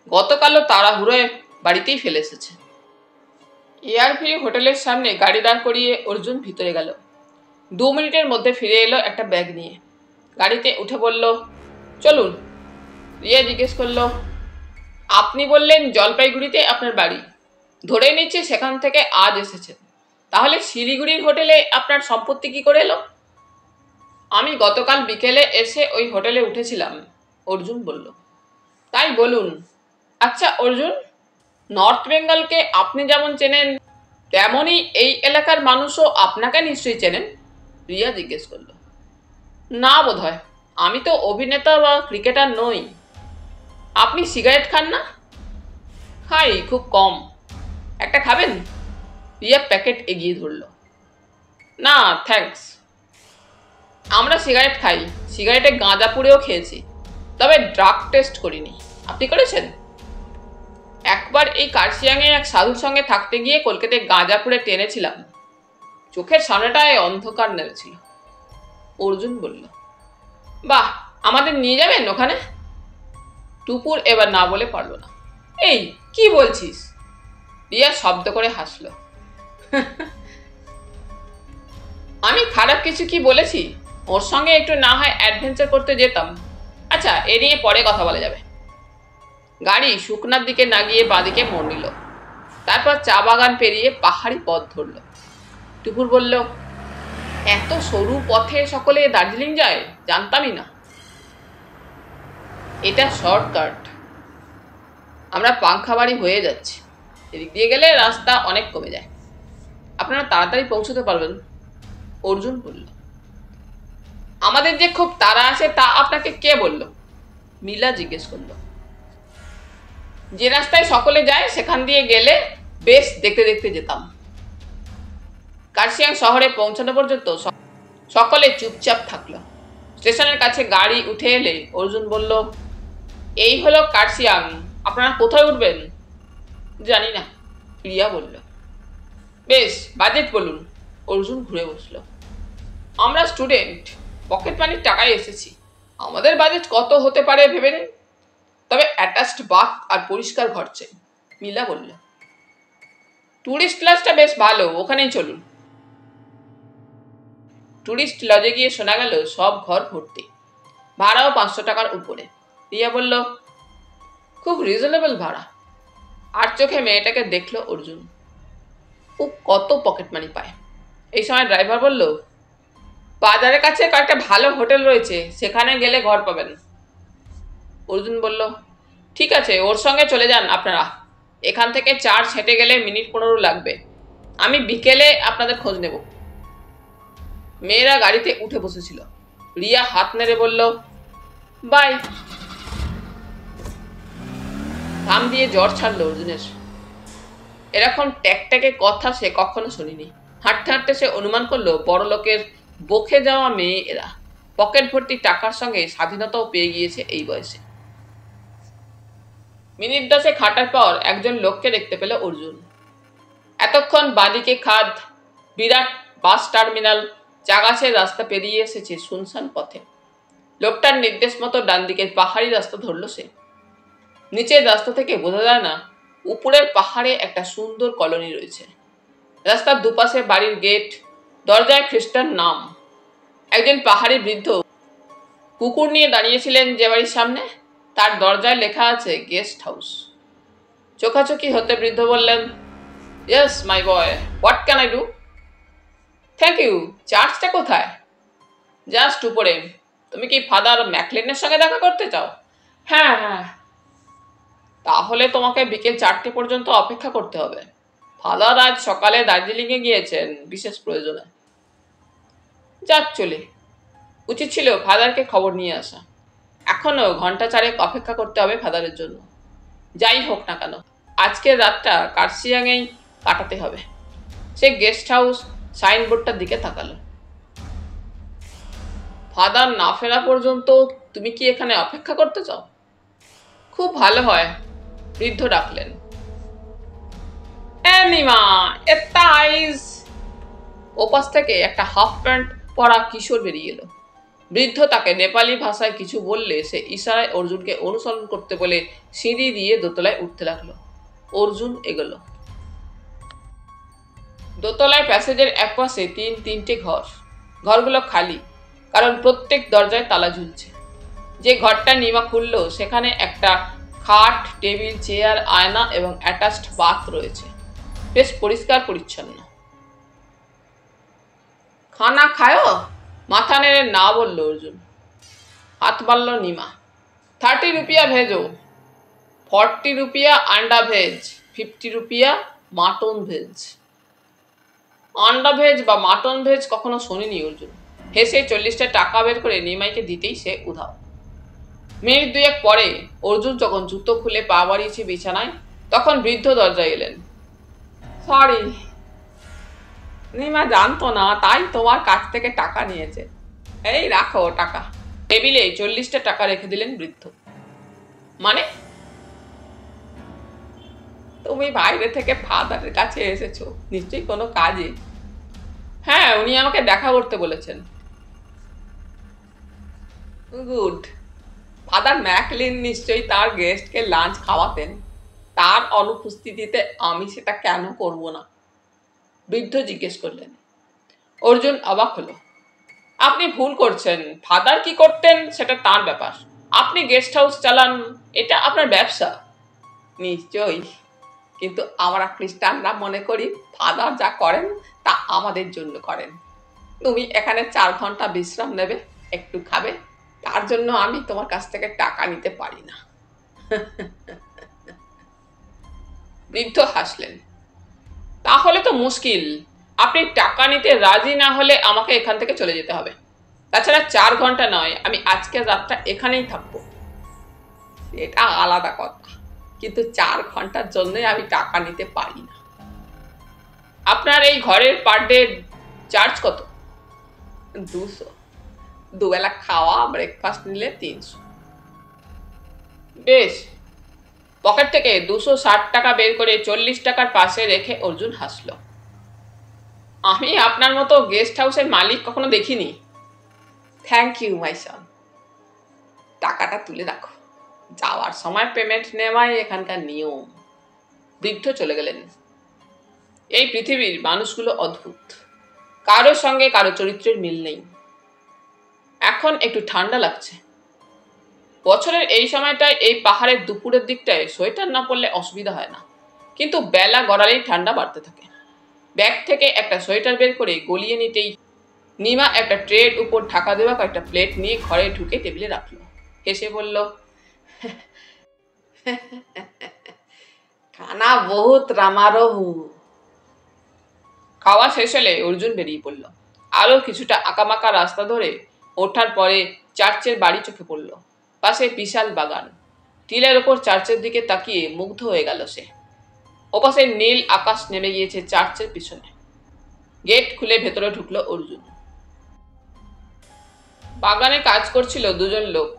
গতকালও তাড়াহুড়োয় বাড়িতেই ফেলে এসেছে। এয়ারভিউ হোটেলের সামনে গাড়ি দাঁড় করিয়ে অর্জুন ভিতরে গেল। 2 মিনিটের মধ্যে ফিরে এলো একটা ব্যাগ নিয়ে। গাড়িতে উঠে বলল, চলুন। রিয়া জিজ্ঞেস করলো, আপনি বললেন জলপাইগুড়িতে আপনার বাড়ি, ধরে নিচ্ছি সেখান থেকে আজ এসেছেন, তাহলে শিলিগুড়ির হোটেলে আপনার সম্পত্তি কি করে এলো? আমি গতকাল বিকেলে এসে ওই হোটেলে উঠেছিলাম, অর্জুন বলল। তাই বলুন। আচ্ছা অর্জুন, নর্থ বেঙ্গলকে আপনি যেমন চেনেন তেমনই এই এলাকার মানুষও আপনাকে নিশ্চয়ই চেনেন? রিয়া জিজ্ঞেস করলো। না বোধহয়, আমি তো অভিনেতা বা ক্রিকেটার নই। আপনি সিগারেট খান না? খাই, খুব কম। একটা খাবেন? রিয়া প্যাকেট এগিয়ে ধরল। না থ্যাঙ্কস। আমরা সিগারেট খাই, সিগারেটে গাঁজা পুড়েও খেয়েছি, তবে ড্রাগ টেস্ট করিনি। আপনি করেছেন? একবার এই কার্শিয়াংয়ে এক সাধুর সঙ্গে থাকতে গিয়ে কলকাতায় গাঁজা পুড়ে টেনেছিলাম, চোখের সামনেটায় অন্ধকার নেমেছিল। অর্জুন বলল, বাহ, আমাদের নিয়ে যাবেন ওখানে? টুপুর এবার না বলে পারল না। এই কি বলছিস? রিয়া শব্দ করে হাসল। আমি খারাপ কিছু কি বলেছি? ওর সঙ্গে একটু না হয় অ্যাডভেঞ্চার করতে যেতাম। আচ্ছা, এ নিয়ে পরে কথা বলা যাবে। গাড়ি শুকনার দিকে না গিয়ে বাঁদিকে মোড় নিল। তারপর চা বাগান পেরিয়ে পাহাড়ি পথ ধরল। টুপুর বলল, এত সরু পথে সকলে দার্জিলিং যায়, জানতামই না। এটা শর্টকাট। আমরা পাংখাবাড়ি হয়ে যাচ্ছি, এদিক দিয়ে গেলে রাস্তা অনেক কমে যায়, আপনারা তাড়াতাড়ি পৌঁছতে পারবেন। অর্জুন বলল। আমাদের যে খুব তাড়া আছে তা আপনাকে কে বলল? মিলা জিজ্ঞেস করল। যে রাস্তায় সকলে যায় সেখান দিয়ে গেলে বেশ দেখতে দেখতে যেতাম। কার্শিয়াং শহরে পৌঁছানো পর্যন্ত সকলে চুপচাপ থাকলো। স্টেশনের কাছে গাড়ি উঠে এলে অর্জুন বলল, এই হলো কার্শিয়াং, আপনারা কোথায় উঠবেন? জানি না, রিয়া বলল। বেশ, বাজেট বলুন। অর্জুন ঘুরে বসল। আমরা স্টুডেন্ট, পকেট মানির টাকায় এসেছি, আমাদের বাজেট কত হতে পারে ভেবে নিন। তবে অ্যাটাচড বাথ আর পরিষ্কার ঘর চাই, মিলা বলল। টুরিস্ট লজটা বেশ ভালো, ওখানেই চলুন। টুরিস্ট লজে গিয়ে শোনা গেল সব ঘর ভর্তি, ভাড়াও 500 টাকার উপরে। রিয়া বলল, খুব রিজনেবল ভাড়া। আর চোখে মেয়েটাকে দেখল অর্জুন। ও কত পকেট মানি পায়। এই সময় ড্রাইভার বলল, বাজারের কাছে কয়েকটা ভালো হোটেল রয়েছে, সেখানে গেলে ঘর পাবেন। অর্জুন বলল, ঠিক আছে, ওর সঙ্গে চলে যান আপনারা। এখান থেকে চার্জ হেঁটে গেলে মিনিট 15 লাগবে। আমি বিকেলে আপনাদের খোঁজ নেব। মেয়েরা গাড়িতে উঠে বসেছিল। রিয়া হাত নেড়ে বলল, বাই। ঘাম দিয়ে জ্বর ছাড়লো অর্জুনের। এরকম ট্যাকট্যাকে কথা সে কখনো শুনিনি। হাঁটতে হাঁটতে সে অনুমান করলো বড় লোকের বকে যাওয়া মেয়ে এরা। পকেট ভর্তি টাকার সঙ্গে স্বাধীনতাও পেয়ে গিয়েছে এই বয়সে। মিনিট 10 হাঁটার পর একজন লোককে দেখতে পেল অর্জুন। এতক্ষণ বাঁদিকে খাদ, বিরাট বাস টার্মিনাল চাগাছের রাস্তা পেরিয়ে এসেছে শুনশান পথে। লোকটার নির্দেশ মতো ডান দিকের পাহাড়ি রাস্তা ধরল সে। নিচের রাস্তা থেকে বোঝা যায় না উপরের পাহাড়ে একটা সুন্দর কলোনি রয়েছে। রাস্তার দুপাশে বাড়ির গেট, দরজায় খ্রিস্টান নাম। একজন পাহাড়ি বৃদ্ধ কুকুর নিয়ে দাঁড়িয়েছিলেন যে বাড়ির সামনে, তার দরজায় লেখা আছে গেস্ট হাউস। চোখাচোখি হতে বৃদ্ধ বললেন, yes my boy, what can I do? Thank you. চার্চটা কোথায়? জাস্ট উপরে। তুমি কি ফাদার ম্যাকলিনের সঙ্গে দেখা করতে চাও? হ্যাঁ হ্যাঁ। তাহলে তোমাকে বিকেল 4টে পর্যন্ত অপেক্ষা করতে হবে। ফাদার আজ সকালে দার্জিলিংয়ে গিয়েছেন বিশেষ প্রয়োজনে। যাক চলে, উচিত ছিল ফাদারকে খবর নিয়ে আসা। এখনো ঘন্টা 4 অপেক্ষা করতে হবে ফাদারের জন্য। যাই হোক না কেন, আজকের রাতটা কার্শিয়াংয়েই কাটাতে হবে। সে গেস্ট হাউস সাইনবোর্ডটার দিকে তাকালো। ফাদার না ফেরা পর্যন্ত তুমি কি এখানে অপেক্ষা করতে চাও? খুব ভালো হয়, বৃদ্ধ ডাকলেন। নিমা, ওপাশ থেকে একটা হাফ প্যান্ট পরা কিশোর বেরিয়ে এলো। বৃদ্ধ তাকে নেপালি ভাষায় কিছু বললে সে ইশারায় অর্জুনকে অনুসরণ করতে বলে সিঁড়ি দিয়ে দোতলায় উঠতে লাগলো। অর্জুন এগোলো। দোতলায় প্যাসেজের একপাশে 3-3টে ঘর। ঘরগুলো খালি, কারণ প্রত্যেক দরজায় তালা ঝুলছে। যে ঘরটা নিমা খুলল সেখানে একটা খাট, টেবিল, চেয়ার, আয়না এবং অ্যাটাচড বাথ রয়েছে। বেশ পরিষ্কার পরিচ্ছন্ন। খানা খায়ো? মাথা নেড়ে না বলল অর্জুন। হাত বাড়ল নিমা। 30 রুপিয়া ভেজো, 40 রুপিয়া আন্ডা ভেজ, 50 রুপিয়া মাটন ভেজ। আন্ডা ভেজ বা মাটন ভেজ কখনো শোনেনি অর্জুন। হেসে 40টা টাকা বের করে নিমাইকে দিতেই সে উধাও। মিনিট 2 পরে অর্জুন যখন জুতো খুলে পা বাড়িয়েছে বিছানায়, তখন বৃদ্ধ দরজায় এলেন। সরি, নিমা জানতো না, তাই তোমার কাছ থেকে টাকা নিয়েছে। এই রাখো টাকা। টেবিলে 40টা টাকা রেখে দিলেন বৃদ্ধ। মানে? তুমি বাইরে থেকে ফাদারের কাছে এসেছো, নিশ্চয়ই কোনো কাজে। হ্যাঁ, উনি আমাকে দেখা করতে বলেছেন। গুড। ফাদার ম্যাকলিন নিশ্চয়ই তার গেস্টকে লাঞ্চ খাওয়াতেন। তার অনুপস্থিতিতে আমি সেটা কেন করব না? বৃদ্ধ জিজ্ঞেস করলেন। অর্জুন অবাক হলো। আপনি ভুল করছেন। ফাদার কি করতেন সেটা তার ব্যাপার। আপনি গেস্ট হাউস চালান, এটা আপনার ব্যবসা। নিশ্চয়ই, কিন্তু আমরা খ্রিস্টানরা মনে করি ফাদার যা করেন তা আমাদের জন্য করেন। তুমি এখানে 4 ঘন্টা বিশ্রাম নেবে, একটু খাবে, তার জন্য আমি তোমার কাছ থেকে টাকা নিতে পারি না। বৃদ্ধ হাসলেন। তাহলে তো মুশকিল। আপনি টাকা নিতে রাজি না হলে আমাকে এখান থেকে চলে যেতে হবে। তাছাড়া 4 ঘন্টা নয়, আমি আজকের রাতটা এখানেই থাকবো। এটা আলাদা কথা, কিন্তু 4 ঘন্টার জন্য আমি টাকা নিতে পারি না। আপনার এই ঘরের পার ডে চার্জ কত? 200। দুবেলা খাওয়া, ব্রেকফাস্ট নিলে 300। বেশ। পকেট থেকে 260 টাকা বের করে 40 টাকার পাশে রেখে অর্জুন হাসল। আমি আপনার মতো গেস্ট হাউসের মালিক কখনো দেখিনি। থ্যাংক ইউ মাই সন। টাকাটা তুলে রাখো, যাওয়ার সময় পেমেন্ট নেওয়াই এখানকার নিয়ম। বৃদ্ধ চলে গেলেন। এই পৃথিবীর মানুষগুলো অদ্ভুত। কারোর সঙ্গে কারো চরিত্রের মিল নেই। এখন একটু ঠান্ডা লাগছে। বছরের এই সময়টায় এই পাহাড়ের দুপুরের দিকটায় সোয়েটার না পরলে অসুবিধা হয় না, কিন্তু বেলা গড়ালেই ঠান্ডা বাড়তে থাকে। ব্যাগ থেকে একটা সোয়েটার বের করে গলিয়ে নিতেই নিমা একটা ট্রের উপর ঢাকা দেওয়া কয়েকটা প্লেট নিয়ে ঘরে ঢুকে টেবিলে রাখলো। হেসে বলল, খানা বহুত রামারহু। খাওয়া শেষ হলে অর্জুন বেরিয়ে পড়ল। আরো কিছুটা আঁকামাকা রাস্তা ধরে ওঠার পরে চার্চের বাড়ি চোখে পড়ল। পাশে বিশাল বাগান। টিলের ওপর চার্চের দিকে তাকিয়ে মুগ্ধ হয়ে গেল সে। ওপাশে নীল আকাশ নেমে গিয়েছে চার্চের পিছনে। গেট খুলে ভেতরে ঢুকলো অর্জুন। বাগানে কাজ করছিল 2 জন লোক।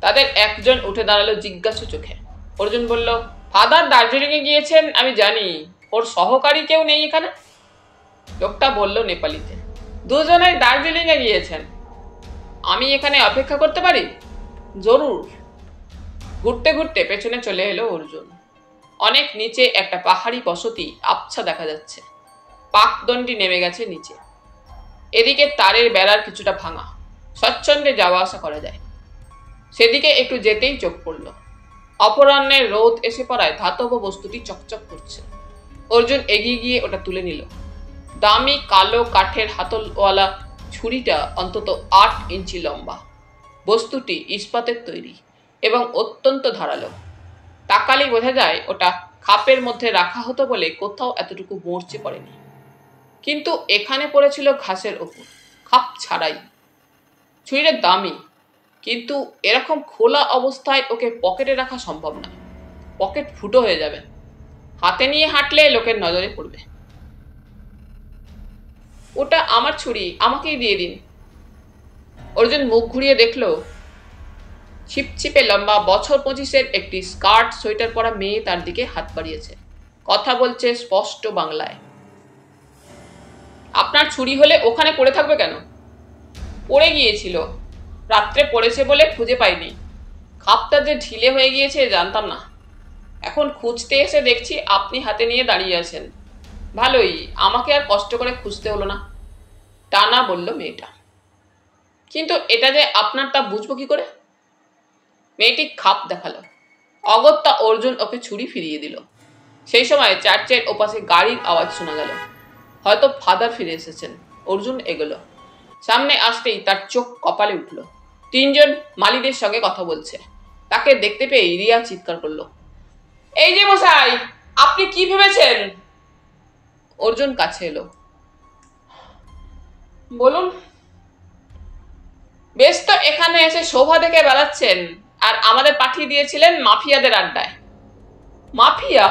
তাদের একজন উঠে দাঁড়ালো জিজ্ঞাসু চোখে। অর্জুন বলল, ফাদার দার্জিলিংয়ে গিয়েছেন আমি জানি, ওর সহকারী কেউ নেই এখানে? লোকটা বলল নেপালিতে, দুজনে দার্জিলিংয়ে গিয়েছেন। আমি এখানে অপেক্ষা করতে পারি? জরুর। ঘুরতে ঘুরতে পেছনে চলে এলো অর্জুন। অনেক নিচে একটা পাহাড়ি বসতি আবছা দেখা যাচ্ছে। পাকদণ্ডি নেমে গেছে নিচে। এদিকে তারের বেড়ার কিছুটা ভাঙা, স্বচ্ছন্দে যাওয়া আসা করা যায়। সেদিকে একটু যেতেই চোখ পড়ল। অপরাহ্নের রোদ এসে পড়ায় ধাতব বস্তুটি চকচক করছে। অর্জুন এগিয়ে গিয়ে ওটা তুলে নিল। দামি কালো কাঠের হাতলওয়ালা ছুরিটা অন্তত 8 ইঞ্চি লম্বা। বস্তুটি ইস্পাতের তৈরি এবং অত্যন্ত ধারালো। তাকালেই বোঝা যায় ওটা খাপের মধ্যে রাখা হতো বলে কোথাও এতটুকু মরচে পড়েনি। কিন্তু এখানে পড়েছিল ঘাসের ওপর, খাপ ছাড়াই। ছুরিটা দামি, কিন্তু এরকম খোলা অবস্থায় ওকে পকেটে রাখা সম্ভব না। পকেট ফুটো হয়ে যাবে। হাতে নিয়ে হাঁটলে লোকের নজরে পড়বে। ওটা আমার ছুরি, আমাকেই দিয়ে দিন। অর্জুন মুখ ঘুরিয়ে দেখল ছিপছিপে লম্বা বছর 25-এর একটি স্কার্ট সোয়েটার পরা মেয়ে তার দিকে হাত বাড়িয়েছে। কথা বলছে স্পষ্ট বাংলায়। আপনার ছুরি হলে ওখানে পড়ে থাকবে কেন? পড়ে গিয়েছিল, রাত্রে পড়েছে বলে খুঁজে পাইনি। খাপটা যে ঢিলে হয়ে গিয়েছে জানতাম না। এখন খুঁজতে এসে দেখছি আপনি হাতে নিয়ে দাঁড়িয়ে আছেন। ভালোই, আমাকে আর কষ্ট করে খুঁজতে হলো না। টানা বলল মেয়েটা। কিন্তু এটা যে আপনার তা বুঝবো কি করে? মেয়েটি খাপ দেখালো। অগত্যা অর্জুন ওকে ছুরি ফিরিয়ে দিল। সেই সময় চার্চের ওপাশে গাড়ির আওয়াজ শোনা গেল। হয়তো ফাদার ফিরে এসেছেন। অর্জুন এগোলো। সামনে আসতেই তার চোখ কপালে উঠল। 3 জন মালিদের সঙ্গে কথা বলছে। তাকে দেখতে পেয়ে রিয়া চিৎকার করলো, এই যে মশাই, আপনি কি ভেবেছেন? অর্জুন কাছে এলো। বলুন। বেশ তো এখানে এসে শোভা দেখে বেড়াচ্ছেন, আর আমাদের পাঠিয়ে দিয়েছিলেন মাফিয়াদের আড্ডায়। মাফিয়া?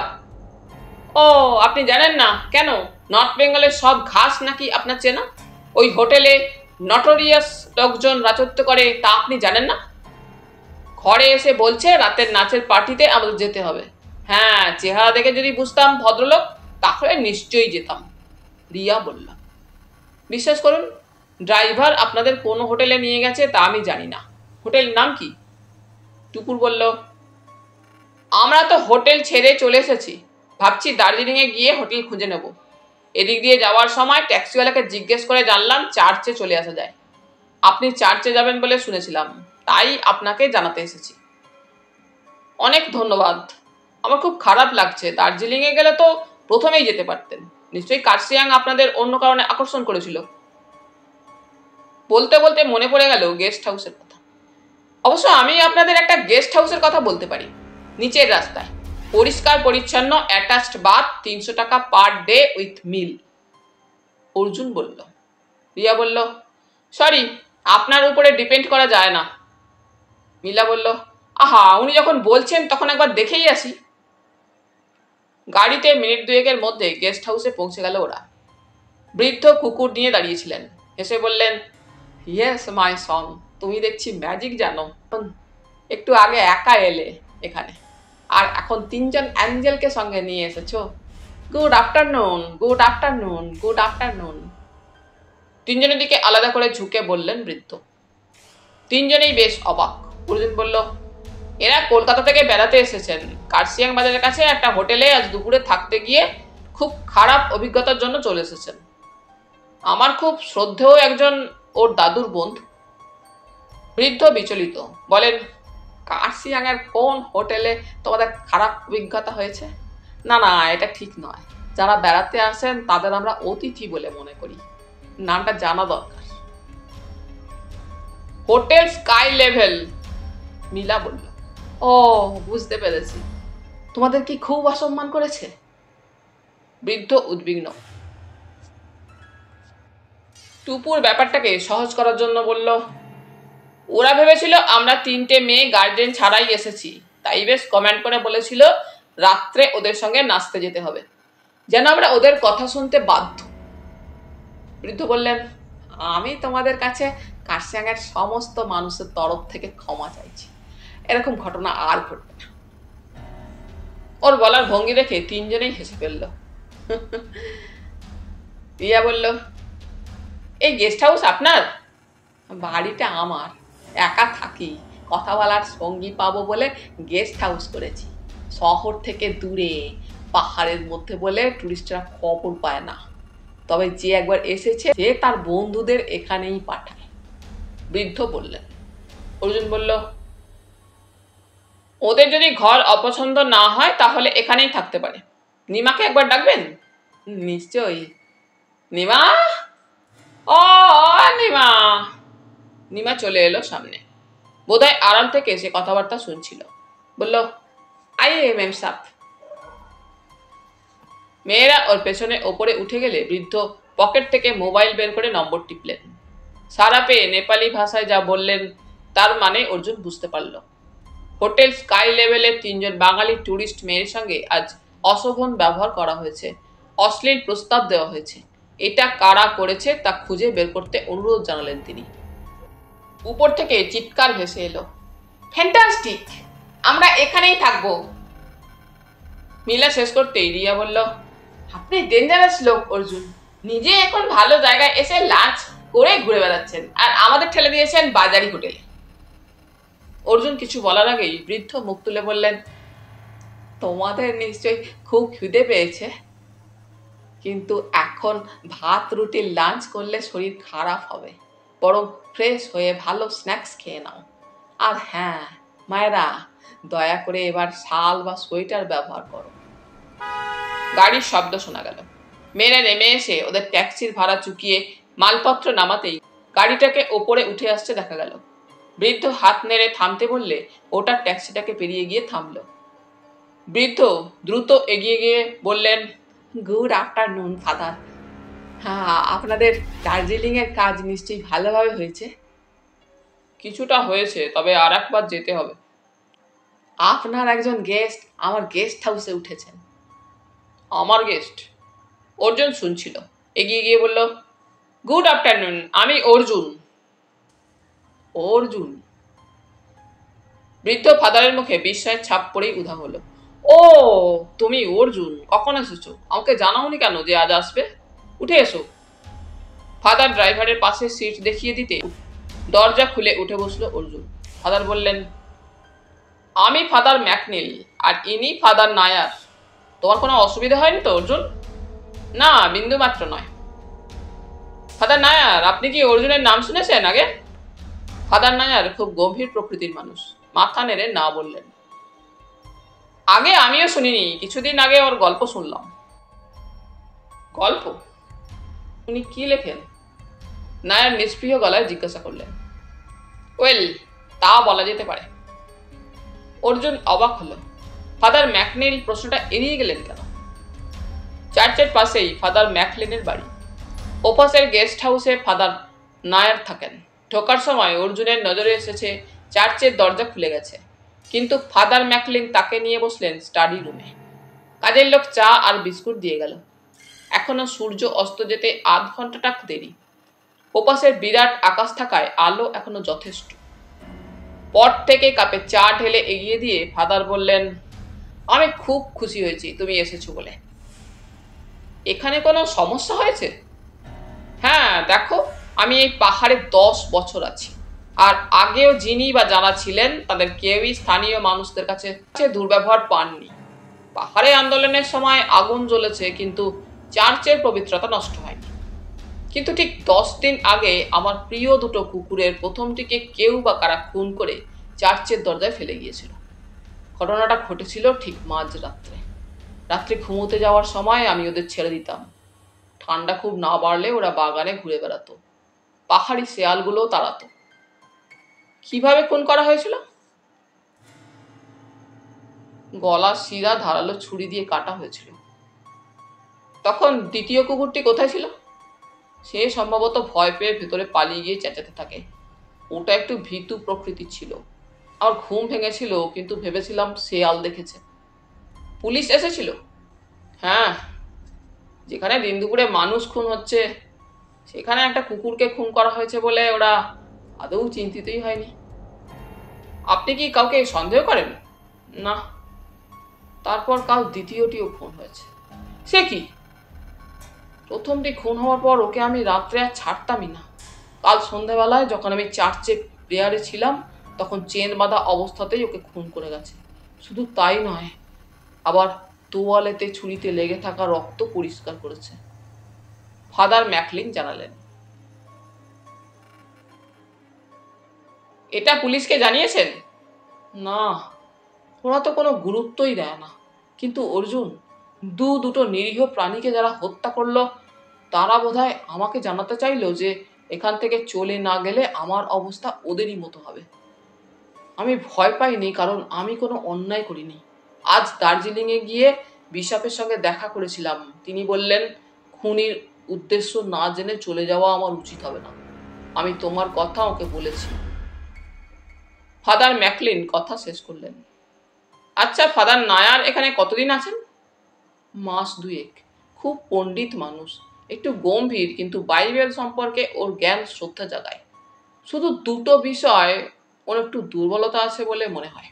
ও, আপনি জানেন না কেন? নর্থ বেঙ্গলের সব ঘাস নাকি আপনার চেনা। ওই হোটেলে নটোরিয়াস লোকজন রাজত্ব করে, তা আপনি জানেন না? ঘরে এসে বলছে রাতের নাচের পার্টিতে আমাদের যেতে হবে। হ্যাঁ, চেহারা দেখে যদি বুঝতাম ভদ্রলোক, তাহলে নিশ্চয়ই যেতাম। রিয়া বলল। বিশ্বাস করুন, ড্রাইভার আপনাদের কোন হোটেলে নিয়ে গেছে তা আমি জানি না। হোটেল নাম কি? টুকুর বলল, আমরা তো হোটেল ছেড়ে চলে এসেছি। ভাবছি দার্জিলিংয়ে গিয়ে হোটেল খুঁজে নেব। এদিক দিয়ে যাওয়ার সময় ট্যাক্সিওয়ালাকে জিজ্ঞেস করে জানলাম চার্চে চলে আসা যায়। আপনি চার্চে যাবেন বলে শুনেছিলাম, তাই আপনাকে জানাতে এসেছি। অনেক ধন্যবাদ। আমার খুব খারাপ লাগছে। দার্জিলিংয়ে গেলে তো প্রথমেই যেতে পারতেন। নিশ্চয়ই কার্শিয়াং আপনাদের অন্য কারণে আকর্ষণ করেছিল। বলতে বলতে মনে পড়ে গেল গেস্ট হাউসের কথা। অবশ্য আমি আপনাদের একটা গেস্ট হাউসের কথা বলতে পারি, নিচের রাস্তায়। পরিষ্কার পরিচ্ছন্ন, অ্যাটাচড বাথ, 300 টাকা পার ডে উইথ মিল। অর্জুন বলল। রিয়া বলল, সরি, আপনার উপরে ডিপেন্ড করা যায় না। মিলা বলল, আহা, উনি যখন বলছেন তখন একবার দেখেই আসি। গাড়িতে মিনিট 2-এর মধ্যে গেস্ট হাউসে পৌঁছে গেল ওরা। বৃদ্ধ কুকুর নিয়ে দাঁড়িয়েছিলেন। হেসে বললেন, ইয়েস মাই সন, তুমি দেখছি ম্যাজিক জানো। একটু আগে একা এলে এখানে, আর এখন 3 জন অ্যাঞ্জেলকে সঙ্গে নিয়ে এসেছো। Good afternoon, good afternoon, good afternoon. 3 জনের দিকে আলাদা করে ঝুঁকে বললেন বৃদ্ধ। 3 জনেই বেশ অবাক। অর্জুন বলল, এরা কলকাতা থেকে বেড়াতে এসেছেন। কার্শিয়াং বাজারের কাছে একটা হোটেলে আজ দুপুরে থাকতে গিয়ে খুব খারাপ অভিজ্ঞতার জন্য চলে এসেছেন। আমার খুব শ্রদ্ধেয় একজন ওর দাদুর বন্ধু। বৃদ্ধ বিচলিত, বলেন, কার্শিয়াং এর কোন হোটেলে তোমাদের খারাপ অভিজ্ঞতা হয়েছে? না না, এটা ঠিক নয়। যারা বেড়াতে আসেন তাদের আমরা অতিথি বলে মনে করি। নামটা জানা দরকার। হোটেল স্কাই লেভেল, মিলা বলল। ও, বুঝতে পেরেছি। তোমাদের কি খুব অসম্মান করেছে? বৃদ্ধ উদ্বিগ্ন। টুপুর ব্যাপারটাকে সহজ করার জন্য বলল, ওরা ভেবেছিল আমরা 3টে মেয়ে গার্ডেন ছাড়াই এসেছি, তাই বেশ কমেন্ট করে বলেছিল রাত্রে ওদের সঙ্গে নাচতে যেতে হবে, যেন আমরা ওদের কথা শুনতে বাধ্য। বৃদ্ধ বললেন, আমি তোমাদের কাছে কার্শিয়াং এর সমস্ত মানুষের তরফ থেকে ক্ষমা চাইছি। এরকম ঘটনা আর ঘটবে না। ওর বলার ভঙ্গি দেখে 3 জনেই হেসে ফেলল। রিয়া বলল, এই গেস্ট হাউস আপনার? বাড়িটা আমার, একা থাকি, কথা বলার সঙ্গী পাবো বলে গেস্ট হাউস করেছি। শহর থেকে দূরে, পাহাড়ের মধ্যে বলে টুরিস্টরা খবর পায় না। তবে যে একবার এসেছে সে তার বন্ধুদের এখানেই পাঠায়। বৃদ্ধ বললেন। অর্জুন বলল, ওদের যদি ঘর অপছন্দ না হয় তাহলে এখানেই থাকতে পারে। নিমাকে একবার ডাকবেন? নিশ্চয়ই। নিমা, ও নিমা। নিমা চলে এলো সামনে। বোধহয় আড়াল থেকে সে কথাবার্তা শুনছিল। বলল, আইয়ে ম্যাম সাহেব। মেয়েরা ওর পেছনে ওপরে উঠে গেলে বৃদ্ধ পকেট থেকে মোবাইল বের করে নম্বর টিপলেন। সারা পেয়ে নেপালি ভাষায় যা বললেন তার মানে অর্জুন বুঝতে পারল। হোটেল স্কাই লেভেলে 3 জন বাঙালি ট্যুরিস্ট মেয়ের সঙ্গে আজ অশোভন ব্যবহার করা হয়েছে, অশ্লীল প্রস্তাব দেওয়া হয়েছে। এটা কারা করেছে তা খুঁজে বের করতে অনুরোধ জানালেন তিনি। উপর থেকে চিৎকার ভেসে এলো, ফ্যান্টাস্টিক, আমরা এখানেই থাকবো। মিলা শেষ করতেই রিয়া বলল, আপনি ডেঞ্জারাস লোক অর্জুন। নিজে এখন ভালো জায়গায় এসে লাঞ্চ করে ঘুরে বেড়াচ্ছেন আর আমাদের ঠেলে দিয়েছেন বাজারি হোটেলে। অর্জুন কিছু বলার আগেই বৃদ্ধ মুখ তুলে বললেন, তোমাদের নিশ্চয়ই খুব খিদে পেয়েছে, কিন্তু এখন ভাত রুটি লাঞ্চ করলে শরীর খারাপ হবে। বরং ফ্রেশ হয়ে ভালো স্ন্যাক্স খেয়ে নাও। আর হ্যাঁ মায়েরা, দয়া করে এবার শাল বা সোয়েটার ব্যবহার করো। গাড়ির শব্দ শোনা গেল। মেয়েরা নেমে এসে ওদের ট্যাক্সির ভাড়া চুকিয়ে মালপত্র নামাতেই গাড়িটাকে ওপরে উঠে আসছে দেখা গেল। বৃদ্ধ হাত নেড়ে থামতে বললে ওটা ট্যাক্সিটাকে পেরিয়ে গিয়ে থামলো। বৃদ্ধ দ্রুত এগিয়ে গিয়ে বললেন, গুড আফটারনুন ফাদার। হ্যাঁ, আপনাদের দার্জিলিংয়ের কাজ নিশ্চয়ই ভালোভাবে হয়েছে। কিছুটা হয়েছে, তবে আর একবার যেতে হবে। আপনার একজন গেস্ট আমার গেস্ট হাউসে উঠেছেন। আমার গেস্ট? অর্জুন শুনছিল, এগিয়ে গিয়ে বলল, গুড আফটারনুন, আমি অর্জুন। অর্জুন? বৃদ্ধ ফাদারের মুখে বিস্ময়ের ছাপ পড়েই উধাও হলো। ও, তুমি অর্জুন, কখন এসেছো? আমাকে জানাওনি কেন যে আজ আসবে? উঠে এসো। ফাদার ড্রাইভারের পাশে সিট দেখিয়ে দিতে দরজা খুলে উঠে বসলো অর্জুন। ফাদার বললেন, আমি ফাদার ম্যাকনিল আর ইনি ফাদার নায়ার। তোমার কোনো অসুবিধা হয়নি তো অর্জুন? না, বিন্দু মাত্র নয়। ফাদার নায়ার, আপনি কি অর্জুনের নাম শুনেছেন আগে? ফাদার নায়ার খুব গম্ভীর প্রকৃতির মানুষ, মাথা নেড়ে না বললেন। আগে আমিও শুনিনি, কিছুদিন আগে ওর গল্প শুনলাম। গল্প? উনি কি লেখেন? নায়ার নিষ্প্রিয় গলায় জিজ্ঞাসা করলেন। ওয়েল, তা বলা যেতে পারে। অর্জুন অবাক হলো। ফাদার ম্যাকনিল প্রশ্নটা এড়িয়ে গেলেন কেন? চার্চের পাশেই ফাদার ম্যাকলিনের বাড়ি। ওপাশের গেস্ট হাউসে ফাদার নায়ার থাকেন। ঢোকার সময় অর্জুনের নজরে এসেছে চার্চের দরজা খুলে গেছে, কিন্তু ফাদার ম্যাকলিন তাকে নিয়ে বসলেন স্টাডি রুমে। কাজের লোক চা আর বিস্কুট দিয়ে গেল। এখনো সূর্য অস্ত যেতে আধ ঘন্টাটা দেরি। ওপাশের বিরাট আকাশ থাকায় আলো এখনো যথেষ্ট। পট থেকে কাপে চা ঢেলে এগিয়ে দিয়ে ফাদার বললেন, আমি খুব খুশি হয়েছি তুমি এসেছো বলে। এখানে কোনো সমস্যা হয়েছে? হ্যাঁ, দেখো, আমি এই পাহাড়ে 10 বছর আছি, আর আগেও যিনি বা যারা ছিলেন তাদের কেউই স্থানীয় মানুষদের কাছে দুর্ব্যবহার পাননি। পাহাড়ে আন্দোলনের সময় আগুন জ্বলেছে, কিন্তু চার্চের পবিত্রতা নষ্ট হয়নি। কিন্তু ঠিক 10 দিন আগে আমার প্রিয় দুটো কুকুরের প্রথমটিকে কেউ বা কারা খুন করে চার্চের দরজায় ফেলে গিয়েছিল। ঘটনাটা ঘটেছিল ঠিক মাঝরাত্রে। রাত্রে ঘুমোতে যাওয়ার সময় আমি ওদের ছেড়ে দিতাম। ঠান্ডা খুব না বাড়লে ওরা বাগানে ঘুরে বেড়াতো, পাহাড়ি শেয়ালগুলো তাড়াতো। কিভাবে খুন করা হয়েছিল? গলা শিরা ধারালো ছুরি দিয়ে কাটা হয়েছিল। তখন দ্বিতীয় কুকুরটি কোথায় ছিল? সে সম্ভবত ভয় পেয়ে ভেতরে পালিয়ে গিয়ে চেঁচাতে থাকে। ওটা একটু ভীতু প্রকৃতির ছিল। আমার ঘুম ভেঙেছিল, কিন্তু ভেবেছিলাম শেয়াল দেখেছে। পুলিশ এসেছিল? হ্যাঁ, যেখানে দিন দুপুরে মানুষ খুন হচ্ছে সেখানে একটা কুকুরকে খুন করা হয়েছে বলে ওরা আদৌ চিন্তিতই হয়নি। আপনি কি কাউকে সন্দেহ করেন? না। তারপর কাল দ্বিতীয়টিও খুন হয়েছে। সে কি? প্রথমটি খুন হওয়ার পর ওকে আমি রাত্রে আর ছাড়তামই না। কাল সন্ধ্যাবেলায় যখন আমি চার্চে প্রেয়ারে ছিলাম তখন চেন বাঁধা অবস্থাতেই ওকে খুন করে গেছে। শুধু তাই নয়, আবার তোয়ালেতে ছুরিতে লেগে থাকা রক্ত পরিষ্কার করেছে। ফাদার ম্যাকলিন জানালেন। এটা পুলিশকে জানিয়েছেন? না, ওরা তো কোনো গুরুত্বই দেয় না। কিন্তু অর্জুন, দুটো নিরীহ প্রাণীকে যারা হত্যা করলো তারা বোধহয় আমাকে জানাতে চাইলো যে এখান থেকে চলে না গেলে আমার অবস্থা ওদেরই মতো হবে। আমি ভয় পাইনি, কারণ আমি কোনো অন্যায় করিনি। আজ দার্জিলিংয়ে গিয়ে বিশপের সঙ্গে দেখা করেছিলাম। তিনি বললেন খুনির উদ্দেশ্য না জেনে চলে যাওয়া আমার উচিত হবে না। আমি তোমার কথা ওকে বলেছি। ফাদার ম্যাকলিন কথা শেষ করলেন। আচ্ছা, ফাদার নায়ার এখানে কতদিন আছেন? মাস দুয়েক। খুব পণ্ডিত মানুষ, একটু গম্ভীর, কিন্তু বাইবেল সম্পর্কে ওর জ্ঞান শ্রদ্ধা জাগায়। শুধু দুটো বিষয় ওর একটু দুর্বলতা আছে বলে মনে হয়।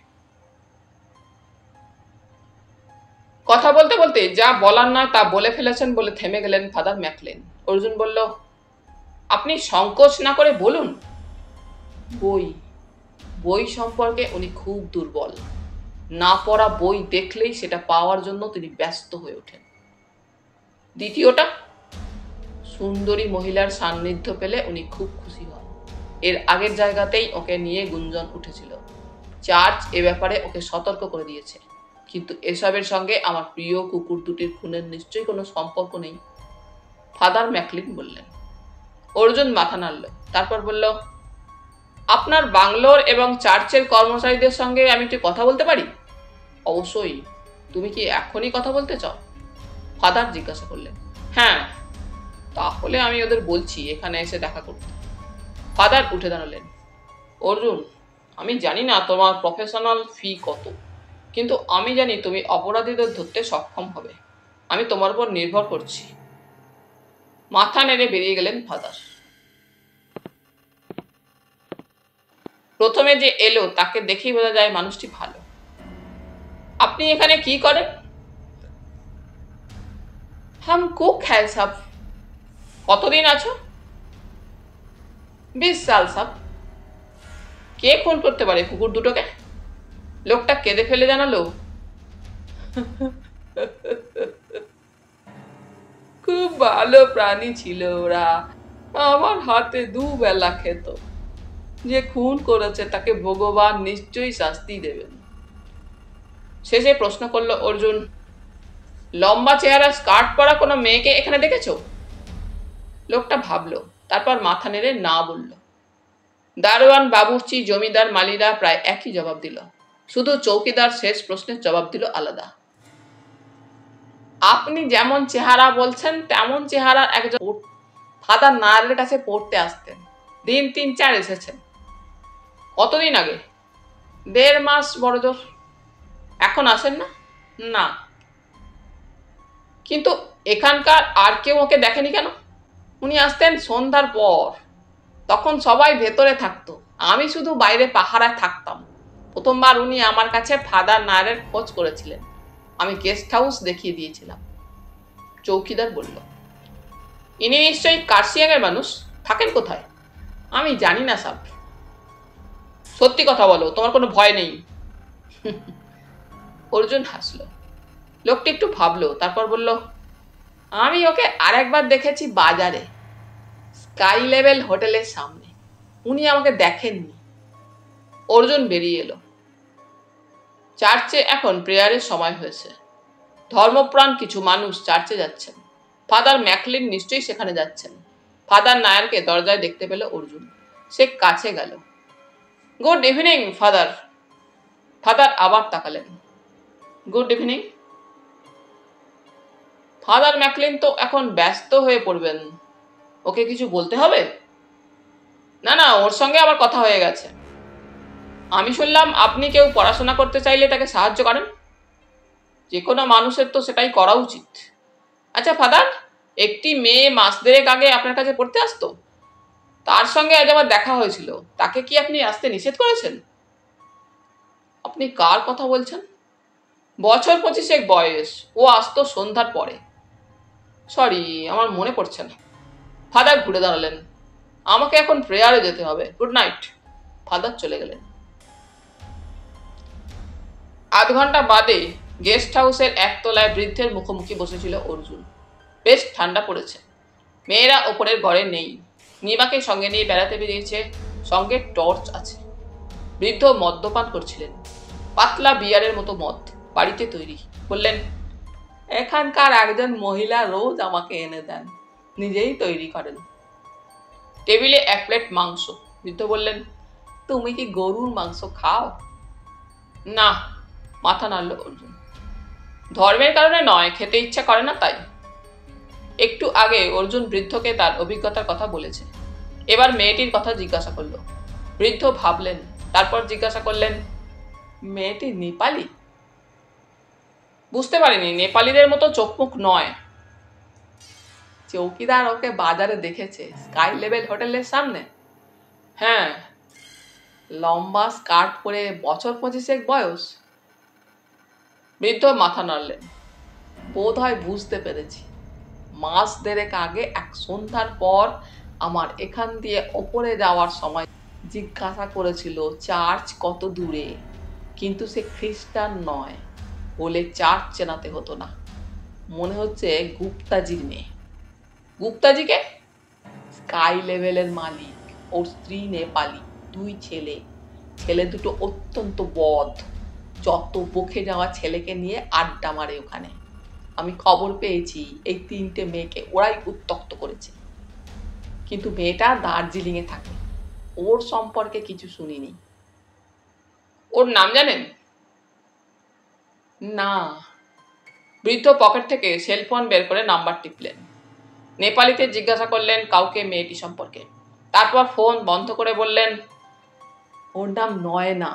কথা বলতে বলতে যা বলার নয় তা বলে ফেলেছেন বলে থেমে গেলেন ফাদার ম্যাকলিন। অর্জুন বলল, আপনি সংকোচ না করে বলুন। বই সম্পর্কে উনি খুব দুর্বল। না পড়া বই দেখলেই সেটা পাওয়ার জন্য তিনি ব্যস্ত হয়ে ওঠেন। দ্বিতীয়টা, সুন্দরী মহিলার সান্নিধ্য পেলে উনি খুব খুশি হন। এর আগের জায়গাতেই ওকে নিয়ে গুঞ্জন উঠেছিল। চার্চ এ ব্যাপারে ওকে সতর্ক করে দিয়েছে। কিন্তু এসবের সঙ্গে আমার প্রিয় কুকুর দুটির খুনের নিশ্চয়ই কোনো সম্পর্ক নেই। ফাদার ম্যাকলিন বললেন। অর্জুন মাথা নাড়ল, তারপর বলল, আপনার বাংলোর এবং চার্চের কর্মচারীদের সঙ্গে আমি একটু কথা বলতে পারি? অবশ্যই। তুমি কি এখনই কথা বলতে চাও? ফাদার জিজ্ঞাসা করলেন। হ্যাঁ, তাহলে আমি ওদের বলছি এখানে এসে দেখা করতে। ফাদার উঠে দাঁড়ালেন। অর্জুন, আমি জানি না তোমার প্রফেশনাল ফি কত, কিন্তু আমি জানি তুমি অপরাধীদের ধরতে সক্ষম হবে। আমি তোমার উপর নির্ভর করছি। মাথা নেড়ে বেরিয়ে গেলেন ফাদার। প্রথমে যে এলো তাকে দেখেই বোঝা যায় মানুষটি ভালো। আপনি এখানে কি করেন? হাম কুক হ্যাঁ সাব। কতদিন আছো? 20 সাল সাব। কে খুন করতে পারে কুকুর দুটোকে? লোকটা কেঁদে ফেলে জানালো, খুব ভালো প্রাণী ছিল ওরা। আমার হাতে দুবেলা খেত। যে খুন করেছে তাকে ভগবান নিশ্চয়ই শাস্তি দেবেন। শেষে প্রশ্ন করলো অর্জুন, লম্বা চেহারা স্কার্ট পরা কোনো মেয়েকে এখানে দেখেছো? লোকটা ভাবলো, তারপর মাথা নেড়ে না বলল। দারোয়ান, বাবুর্চি, জমিদার, মালিরা প্রায় একই জবাব দিল। শুধু চৌকিদার শেষ প্রশ্নের জবাব দিল আলাদা। আপনি যেমন চেহারা বলছেন তেমন চেহারার একজন ফাদার নায়ারের কাছে পড়তে আসতেন। দিন 3-4 এসেছেন। কতদিন আগে? 1.5 মাস বড়জোর। এখন আসেন না? না। কিন্তু এখানকার আর কেউ ওকে দেখেনি কেন? উনি আসতেন সন্ধ্যার পর। তখন সবাই ভেতরে থাকতো, আমি শুধু বাইরে পাহারায় থাকতাম। প্রথমবার উনি আমার কাছে ফাদার নায়ারের খোঁজ করেছিলেন। আমি গেস্ট হাউস দেখিয়ে দিয়েছিলাম। চৌকিদার বলল, ইনি নিশ্চয়ই কার্শিয়াংয়ের মানুষ। থাকেন কোথায়? আমি জানি না সাব। সত্যি কথা বলো, তোমার কোনো ভয় নেই? অর্জুন হাসলো। লোকটি একটু ভাবলো, তারপর বলল, আমি ওকে আরেকবার দেখেছি বাজারে, স্কাই লেভেল হোটেলের সামনে। উনি আমাকে দেখেননি। অর্জুন বেরিয়ে এলো। চার্চে এখন প্রেয়ারের সময় হয়েছে। ধর্মপ্রাণ কিছু মানুষ চার্চে যাচ্ছেন। ফাদার ম্যাকলিন নিশ্চয়ই সেখানে যাচ্ছেন। ফাদার নায়ারকে দরজায় দেখতে পেল অর্জুন। সে কাছে গেল। Good evening father. ফাদার আবার তাকালেন। Good evening. ফাদার ম্যাকলিন তো এখন ব্যস্ত হয়ে পড়বেন। ওকে কিছু বলতে হবে? না না, ওর সঙ্গে আবার কথা হয়ে গেছে। আমি শুনলাম আপনি কেউ পড়াশোনা করতে চাইলে তাকে সাহায্য করেন। যে কোনো মানুষের তো সেটাই করা উচিত। আচ্ছা ফাদার, একটি মেয়ে মাস 2 আগে আপনার কাছে পড়তে আসতো। তার সঙ্গে আজ আমার দেখা হয়েছিল। তাকে কি আপনি আসতে নিষেধ করেছেন? আপনি কার কথা বলছেন? বছর 25 বয়স। ও আসতো সন্ধ্যার পরে। সরি, আমার মনে পড়ছে না। ফাদার ঘুরে দাঁড়ালেন। আমাকে এখন প্রেয়ারে যেতে হবে, গুড নাইট। ফাদার চলে গেলেন। আধ ঘন্টা বাদে গেস্ট হাউসের একতলায় বৃদ্ধের মুখোমুখি বসেছিল অর্জুন। বেশ ঠান্ডা পড়েছে। মেয়েরা ওপরের ঘরে নেই। নিমাকে সঙ্গে নিয়ে বেড়াতে বেরিয়েছে, সঙ্গে টর্চ আছে। বৃদ্ধ মদ্যপান করছিলেন, পাতলা বিয়ারের মতো মদ, বাড়িতে তৈরি। বললেন, এখানকার একজন মহিলা রোজ আমাকে এনে দেন, নিজেই তৈরি করেন। টেবিলে এক প্লেট মাংস। বৃদ্ধ বললেন, তুমি কি গরুর মাংস খাও? না, মাথা নাড়ল অর্জুন। ধর্মের কারণে নয়, খেতে ইচ্ছা করে না তাই। একটু আগে অর্জুন বৃদ্ধকে তার অভিজ্ঞতার কথা বলেছে। এবার মেয়েটির কথা জিজ্ঞাসা করল। বৃদ্ধ ভাবলেন, তারপর জিজ্ঞাসা করলেন, মেয়েটি নেপালি? বুঝতে পারিনি, নেপালিদের মতো চোখমুখ নয়। চৌকিদার ওকে বাজারে দেখেছে, স্কাই লেভেল হোটেলের সামনে। হ্যাঁ, লম্বা স্কার্ট পরে, বছর 25 বয়স। বৃদ্ধ মাথা নাড়লেন। বোধ হয় বুঝতে পেরেছি। মাস দেড়েক আগে এক সন্ধ্যার পর আমার এখান দিয়ে ওপরে যাওয়ার সময় জিজ্ঞাসা করেছিল চার্চ কত দূরে, কিন্তু সে খ্রিস্টান নয় বলে চার্চ চেনাতে হতো না। মনে হচ্ছে গুপ্তাজির মেয়ে। গুপ্তাজিকে? স্কাই লেভেলের মালিক, ওর স্ত্রী নেপালি, 2 ছেলে। ছেলে দুটো অত্যন্ত বদ, যত বকে যাওয়া ছেলেকে নিয়ে আড্ডা মারে ওখানে। আমি খবর পেয়েছি এই 3টে মেয়েকে ওরাই উত্ত্যক্ত করেছে। কিন্তু মেয়েটা দার্জিলিংয়ে থাকে, ওর সম্পর্কে কিছু শুনিনি। ওর নাম জানেন? না। বৃদ্ধ পকেট থেকে সেলফোন বের করে নাম্বার টিপলেন। নেপালিতে জিজ্ঞাসা করলেন কাউকে মেয়েটি সম্পর্কে। তারপর ফোন বন্ধ করে বললেন, ওর নাম নয়না।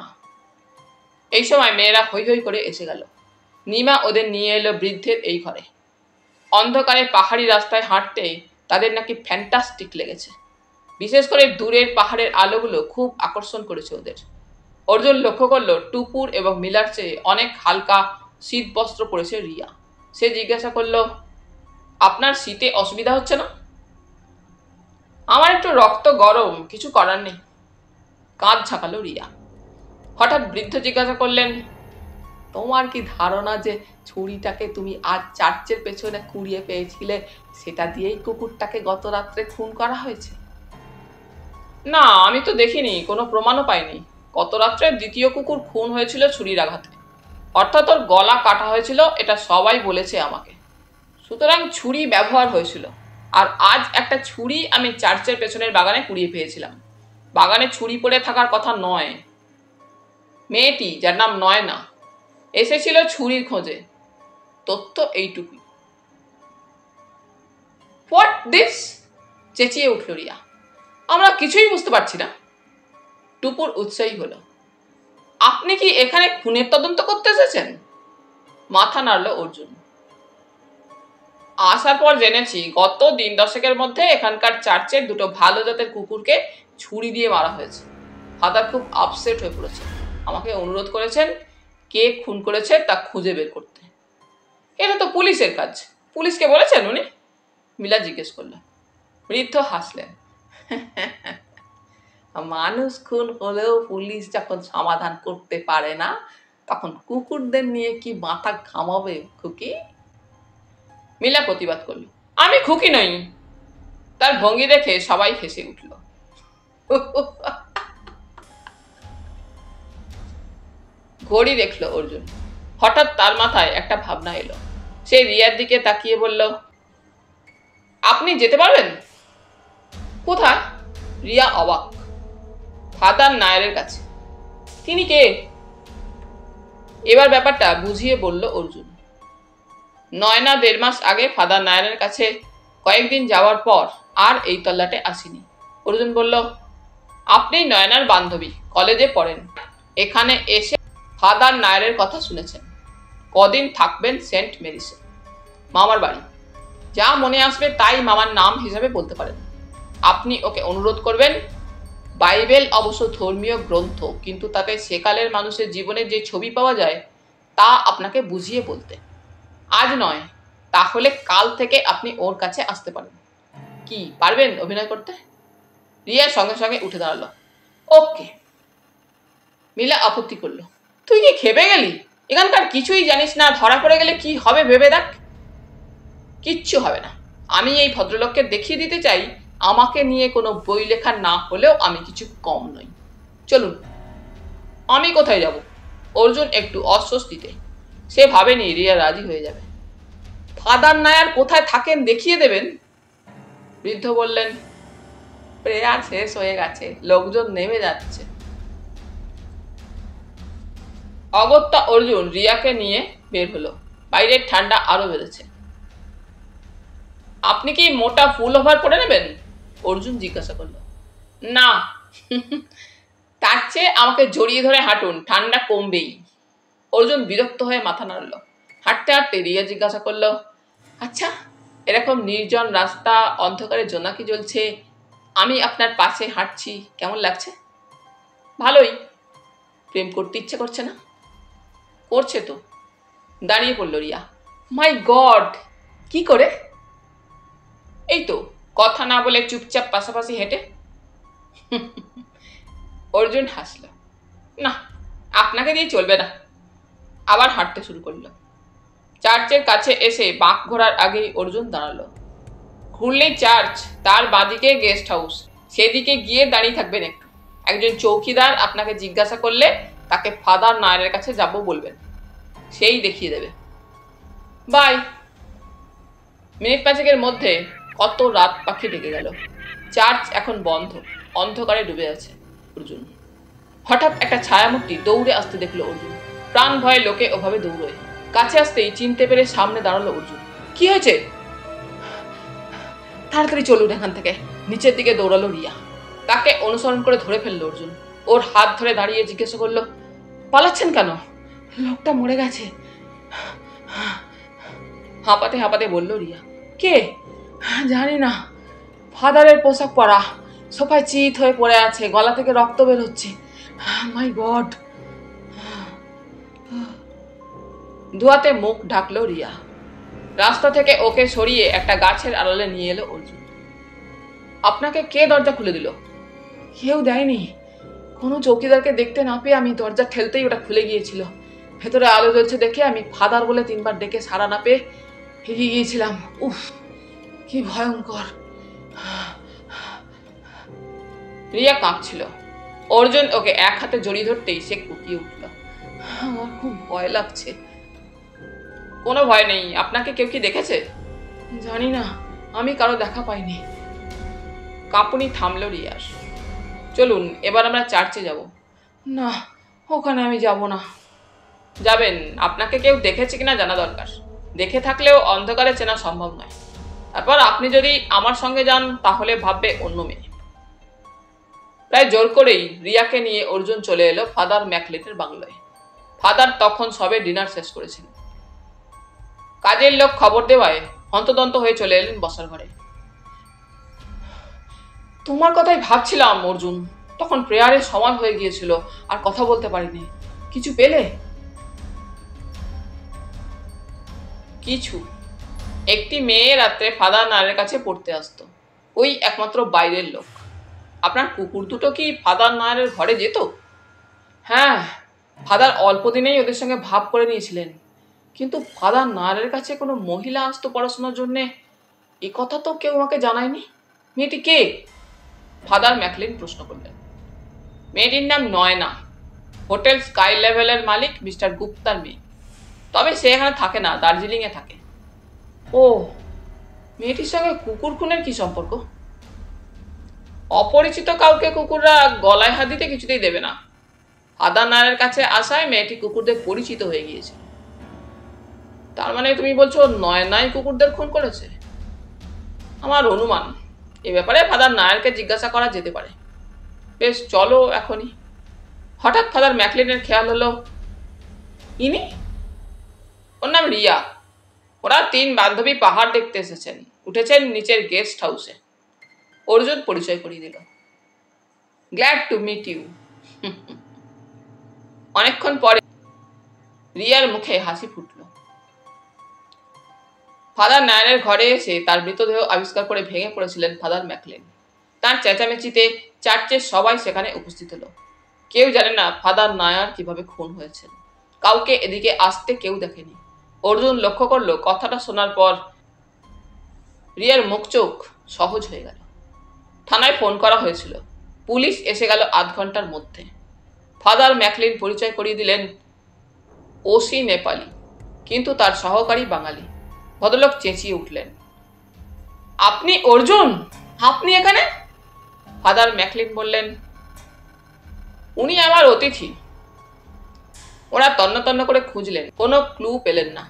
এই সময় মেয়েরা হৈ হৈ করে এসে গেল। নিমা ওদের নিয়ে এলো বৃদ্ধের এই ঘরে। অন্ধকারে পাহাড়ি রাস্তায় হাঁটতে তাদের নাকি ফ্যান্টাস্টিক লেগেছে। বিশেষ করে দূরের পাহাড়ের আলোগুলো খুব আকর্ষণ করেছে ওদের। অর্জুন লক্ষ্য করলো টুপুর এবং মিলার চেয়ে অনেক হালকা শীত বস্ত্র পরেছে রিয়া। সে জিজ্ঞাসা করলো, আপনার শীতে অসুবিধা হচ্ছে না? আমার একটু রক্ত গরম, কিছু করার নেই। কাঁধ ঝাঁকালো রিয়া। হঠাৎ বৃদ্ধ জিজ্ঞাসা করলেন, তোমার কি ধারণা যে ছুরিটাকে তুমি আজ চার্চের পেছনে কুড়িয়ে পেয়েছিলে, সেটা দিয়েই কুকুরটাকে গত রাত্রে খুন করা হয়েছে? না, আমি তো দেখিনি, কোনো প্রমাণও পাইনি। গত রাত্রে দ্বিতীয় কুকুর খুন হয়েছিল ছুরির আঘাতে, অর্থাৎ ওর গলা কাটা হয়েছিল, এটা সবাই বলেছে আমাকে। সুতরাং ছুরি ব্যবহার হয়েছিল। আর আজ একটা ছুরি আমি চার্চের পেছনের বাগানে কুড়িয়ে পেয়েছিলাম। বাগানে ছুরি পড়ে থাকার কথা নয়। মেয়েটি, যার নাম নয়না, এসেছিল ছুরির খোঁজে। তথ্য এইটুকুই। What this? চেঁচিয়ে উঠল রিয়া। আমরা কিছুই বুঝতে পারছি না। টুপুর উৎসাহী হলো। আপনি কি এখানে খুনের তদন্ত করতে এসেছেন? মাথা নাড়ল অর্জুন। আসার পর জেনেছি গত দিন 10 মধ্যে এখানকার চার্চের 2টো ভালো জাতের কুকুরকে ছুরি দিয়ে মারা হয়েছে। ফাদার খুব আপসেট হয়ে পড়েছে। আমাকে অনুরোধ করেছেন কে খুন করেছে তা খুঁজে বের করতে। এটা তো পুলিশের কাজ। পুলিশকে বলেছেন উনি? মিলা জিজ্ঞেস করল। বৃদ্ধ হাসলেন। মানুষ খুন হলেও পুলিশ যখন সমাধান করতে পারে না, তখন কুকুরদের নিয়ে কি মাথা ঘামাবে খুকি? মিলা প্রতিবাদ করল, আমি খুকি নই। তার ভঙ্গি দেখে সবাই হেসে উঠল। ঘড়ি দেখল অর্জুন। হঠাৎ তার মাথায় একটা ভাবনা এলো। সে রিয়ার দিকে তাকিয়ে বলল, আপনি যেতে পারবেন? কোথায়? রিয়া অবাক। ফাদার নায়ারের কাছে। তিনি কে? এবার ব্যাপারটা বুঝিয়ে বলল অর্জুন। নয়না 1.5 মাস আগে ফাদার নায়ারের কাছে কয়েকদিন যাওয়ার পর আর এই তল্লাটে আসিনি। অর্জুন বলল, আপনি নয়নার বান্ধবী, কলেজে পড়েন, এখানে এসে ফাদার নায়ারের কথা শুনেছেন। কদিন থাকবেন সেন্ট মেরিসে, মামার বাড়ি। যা মনে আসবে তাই মামার নাম হিসাবে বলতে পারেন। আপনি ওকে অনুরোধ করবেন, বাইবেল অবশ্য ধর্মীয় গ্রন্থ, কিন্তু তাতে সেকালের মানুষের জীবনের যে ছবি পাওয়া যায় তা আপনাকে বুঝিয়ে বলতে। আজ নয়, তাহলে কাল থেকে আপনি ওর কাছে আসতে পারেন। কি পারবেন অভিনয় করতে? রিয়া সঙ্গে সঙ্গে উঠে দাঁড়ালো। ওকে। মিলা আপত্তি করলো। তুই কি খেপে গেলি? এখানকার কিছুই জানিস না, ধরা পড়ে গেলে কি হবে ভেবে দেখ। কিচ্ছু হবে না। আমি এই ভদ্রলোককে দেখিয়ে দিতে চাই আমাকে নিয়ে কোনো বই লেখা না হলেও আমি কিছু কম নই। চলুন। আমি কোথায় যাব? অর্জুন একটু অস্বস্তিতে। সে ভাবেনি রিয়া রাজি হয়ে যাবে। ফাদার নায়ার কোথায় থাকেন দেখিয়ে দেবেন? বৃদ্ধ বললেন, প্রেয়ার শেষ হয়ে গেছে, লোকজন নেমে যাচ্ছে। অগত্যা অর্জুন রিয়াকে নিয়ে বের হলো। বাইরের ঠান্ডা আরো বেড়েছে। আপনি কি মোটা ফুল ওভার পরে নেবেন? অর্জুন জিজ্ঞাসা করলো। না। তার চেয়ে আমাকে জড়িয়ে ধরে হাঁটুন, ঠান্ডা কমবেই। অর্জুন বিরক্ত হয়ে মাথা নাড়ল। হাঁটতে হাঁটতে রিয়া জিজ্ঞাসা করলো, আচ্ছা, এরকম নির্জন রাস্তা, অন্ধকারে জোনাকি জ্বলছে, আমি আপনার পাশে হাঁটছি, কেমন লাগছে? ভালোই। প্রেম করতে ইচ্ছে করছে না? করছে তো। দাঁড়িয়ে পড়ল রিয়া। মাই গড, কি করে? এই তো, কথা না বলে চুপচাপ পাশাপাশি হেঁটে। অর্জুন হাসল। না, আপনাকে দিয়ে চলবে না। আবার হাঁটতে শুরু করলো। চার্চের কাছে এসে বাঁক ঘোরার আগেই অর্জুন দাঁড়ালো। ঘুরলেই চার্চ, তার বাঁদিকে গেস্ট হাউস। সেদিকে গিয়ে দাঁড়িয়ে থাকবেন একটু। একজন চৌকিদার আপনাকে জিজ্ঞাসা করলে তাকে ফাদার নায়ারের কাছে যাব বলবেন, সেই দেখিয়ে দেবে। বাই। মিনিট পাঁচেকের মধ্যে কত রাত পাখি ডেকে গেল। চার্চ এখন বন্ধ, অন্ধকারে ডুবে আছে। অর্জুন হঠাৎ একটা ছায়ামূর্তি দৌড়ে আসতে দেখলো অর্জুন। প্রাণ ভয়ে লোকে ওভাবে দৌড়োয়। কাছে আসতেই চিনতে পেরে সামনে দাঁড়ালো অর্জুন। কি হয়েছে? তাড়াতাড়ি চলুন এখান থেকে। নিচের দিকে দৌড়ালো রিয়া। তাকে অনুসরণ করে ধরে ফেললো অর্জুন। ওর হাত ধরে দাঁড়িয়ে জিজ্ঞাসা করলো, পালাচ্ছেন কেন? লোকটা মরে গেছে। হাঁপাতে হাঁপাতে বলল রিয়া। কে? জানি না। ফাদারের পোশাক পরা, সোফায় চিত হয়ে পড়ে আছে, গলা থেকে রক্ত বের হচ্ছে। মাই গড। ধোঁয়াতে মুখ ঢাকলো রিয়া। রাস্তা থেকে ওকে সরিয়ে একটা গাছের আড়ালে নিয়ে এলো অর্জুন। আপনাকে কে দরজা খুলে দিল? কেউ দেয়নি। কোনো চৌকিদারকে দেখতে না পেয়ে আমি দরজা ঠেলতেই ওটা খুলে গিয়েছিল। ভেতরে আলো জ্বলছে দেখে আমি ফাদার বলে 3 বার ডেকে সাড়া না পেয়ে এগিয়ে গিয়েছিলাম। উফ, কি ভয়ঙ্কর। রিয়া কাঁপছিল। অর্জুন ওকে এক হাতে জড়িয়ে ধরতেই সে কুকিয়ে উঠল। আমার খুব ভয় লাগছে। কোনো ভয় নেই। আপনাকে কেউ কি দেখেছে? জানি না, আমি কারো দেখা পাইনি। কাঁপুনি থামল রিয়ার। চলুন, এবার আমরা চার্চে যাব। না, ওখানে আমি যাব না। যাবেন। আপনাকে কেউ দেখেছে কিনা জানা দরকার। দেখে থাকলেও অন্ধকারে চেনা সম্ভব নয়। তারপর আপনি যদি আমার সঙ্গে যান তাহলে ভাববে অন্য মেয়ে। প্রায় জোর করেই রিয়াকে নিয়ে অর্জুন চলে এলো ফাদার ম্যাকলিনের বাংলোয়। ফাদার তখন সবে ডিনার শেষ করেছিলেন। কাজের লোক খবর দেওয়ায় হন্তদন্ত হয়ে চলে এলেন বসার ঘরে। তোমার কথাই ভাবছিলাম অর্জুন। তখন প্রেয়ারের সময় হয়ে গিয়েছিল, আর কথা বলতে পারিনি। কিছু পেলে? কিছু। একটি মেয়ে রাত্রে ফাদার নায়ারের কাছে পড়তে আসতো। ওই একমাত্র বাইরের লোক। আপনার কুকুর দুটো কি ফাদার নায়ারের ঘরে যেত? হ্যাঁ, ফাদার অল্প দিনেই ওদের সঙ্গে ভাব করে নিয়েছিলেন। কিন্তু ফাদার নায়ারের কাছে কোনো মহিলা আসতো পড়াশোনার জন্যে, এ কথা তো কেউ আমাকে জানায়নি। মেয়েটি কে? ফাদার ম্যাকলিন প্রশ্ন করলেন। মেয়েটির নাম নয়না। হোটেল স্কাই লেভেলের মালিক মিস্টার গুপ্তার মেয়ে। তবে সে এখানে থাকে না, দার্জিলিংয়ে থাকে। ও, মেয়েটির সঙ্গে কুকুর খুনের কি সম্পর্ক? অপরিচিত কাউকে কুকুররা গলায় হাত দিতে কিছুতেই দেবে না। ফাদার নায়ারের কাছে আসায় মেয়েটি কুকুরদের পরিচিত হয়ে গিয়েছে। তার মানে তুমি বলছো নয়নাই কুকুরদের খুন করেছে? আমার অনুমান। এ ব্যাপারে ফাদার নায়ারকে জিজ্ঞাসা করা যেতে পারে। বেশ, চলো এখনই। হঠাৎ ফাদার ম্যাকলিনের খেয়াল হলো, ইনি? ওর নাম রিয়া। ওরা 3 বান্ধবী পাহাড় দেখতে এসেছেন, উঠেছেন নিচের গেস্ট হাউসে। অর্জুন পরিচয় করিয়ে দিল। Glad to meet you. অনেকক্ষণ পরে রিয়ার মুখে হাসি ফুটল। ফাদার নায়ারের ঘরে এসে তার মৃতদেহ আবিষ্কার করে ভেঙে পড়েছিলেন ফাদার ম্যাকলিন। তার চেঁচামেচিতে চার্চের সবাই সেখানে উপস্থিত হলো। কেউ জানে না ফাদার নায়ার কিভাবে খুন হয়েছেন। কাউকে এদিকে আসতে কেউ দেখেনি। অর্জুন লক্ষ্য করলো কথাটা শোনার পর রিয়ার মুখ চোখ সহজ হয়ে গেল। থানায় ফোন করা হয়েছিল। পুলিশ এসে গেল আধ ঘন্টার মধ্যে। ফাদার ম্যাকলিন পরিচয় করিয়ে দিলেন ওসি নেপালি, কিন্তু তার সহকারী বাঙালি। ভদ্রলোক চেঁচিয়ে উঠলেন, আপনি অর্জুন? আপনি এখানে? ফাদার ম্যাকলিন বললেন, উনি আমার অতিথি। ওরা তন্ন তন্ন করে খুঁজলেন, কোনো ক্লু পেলেন না।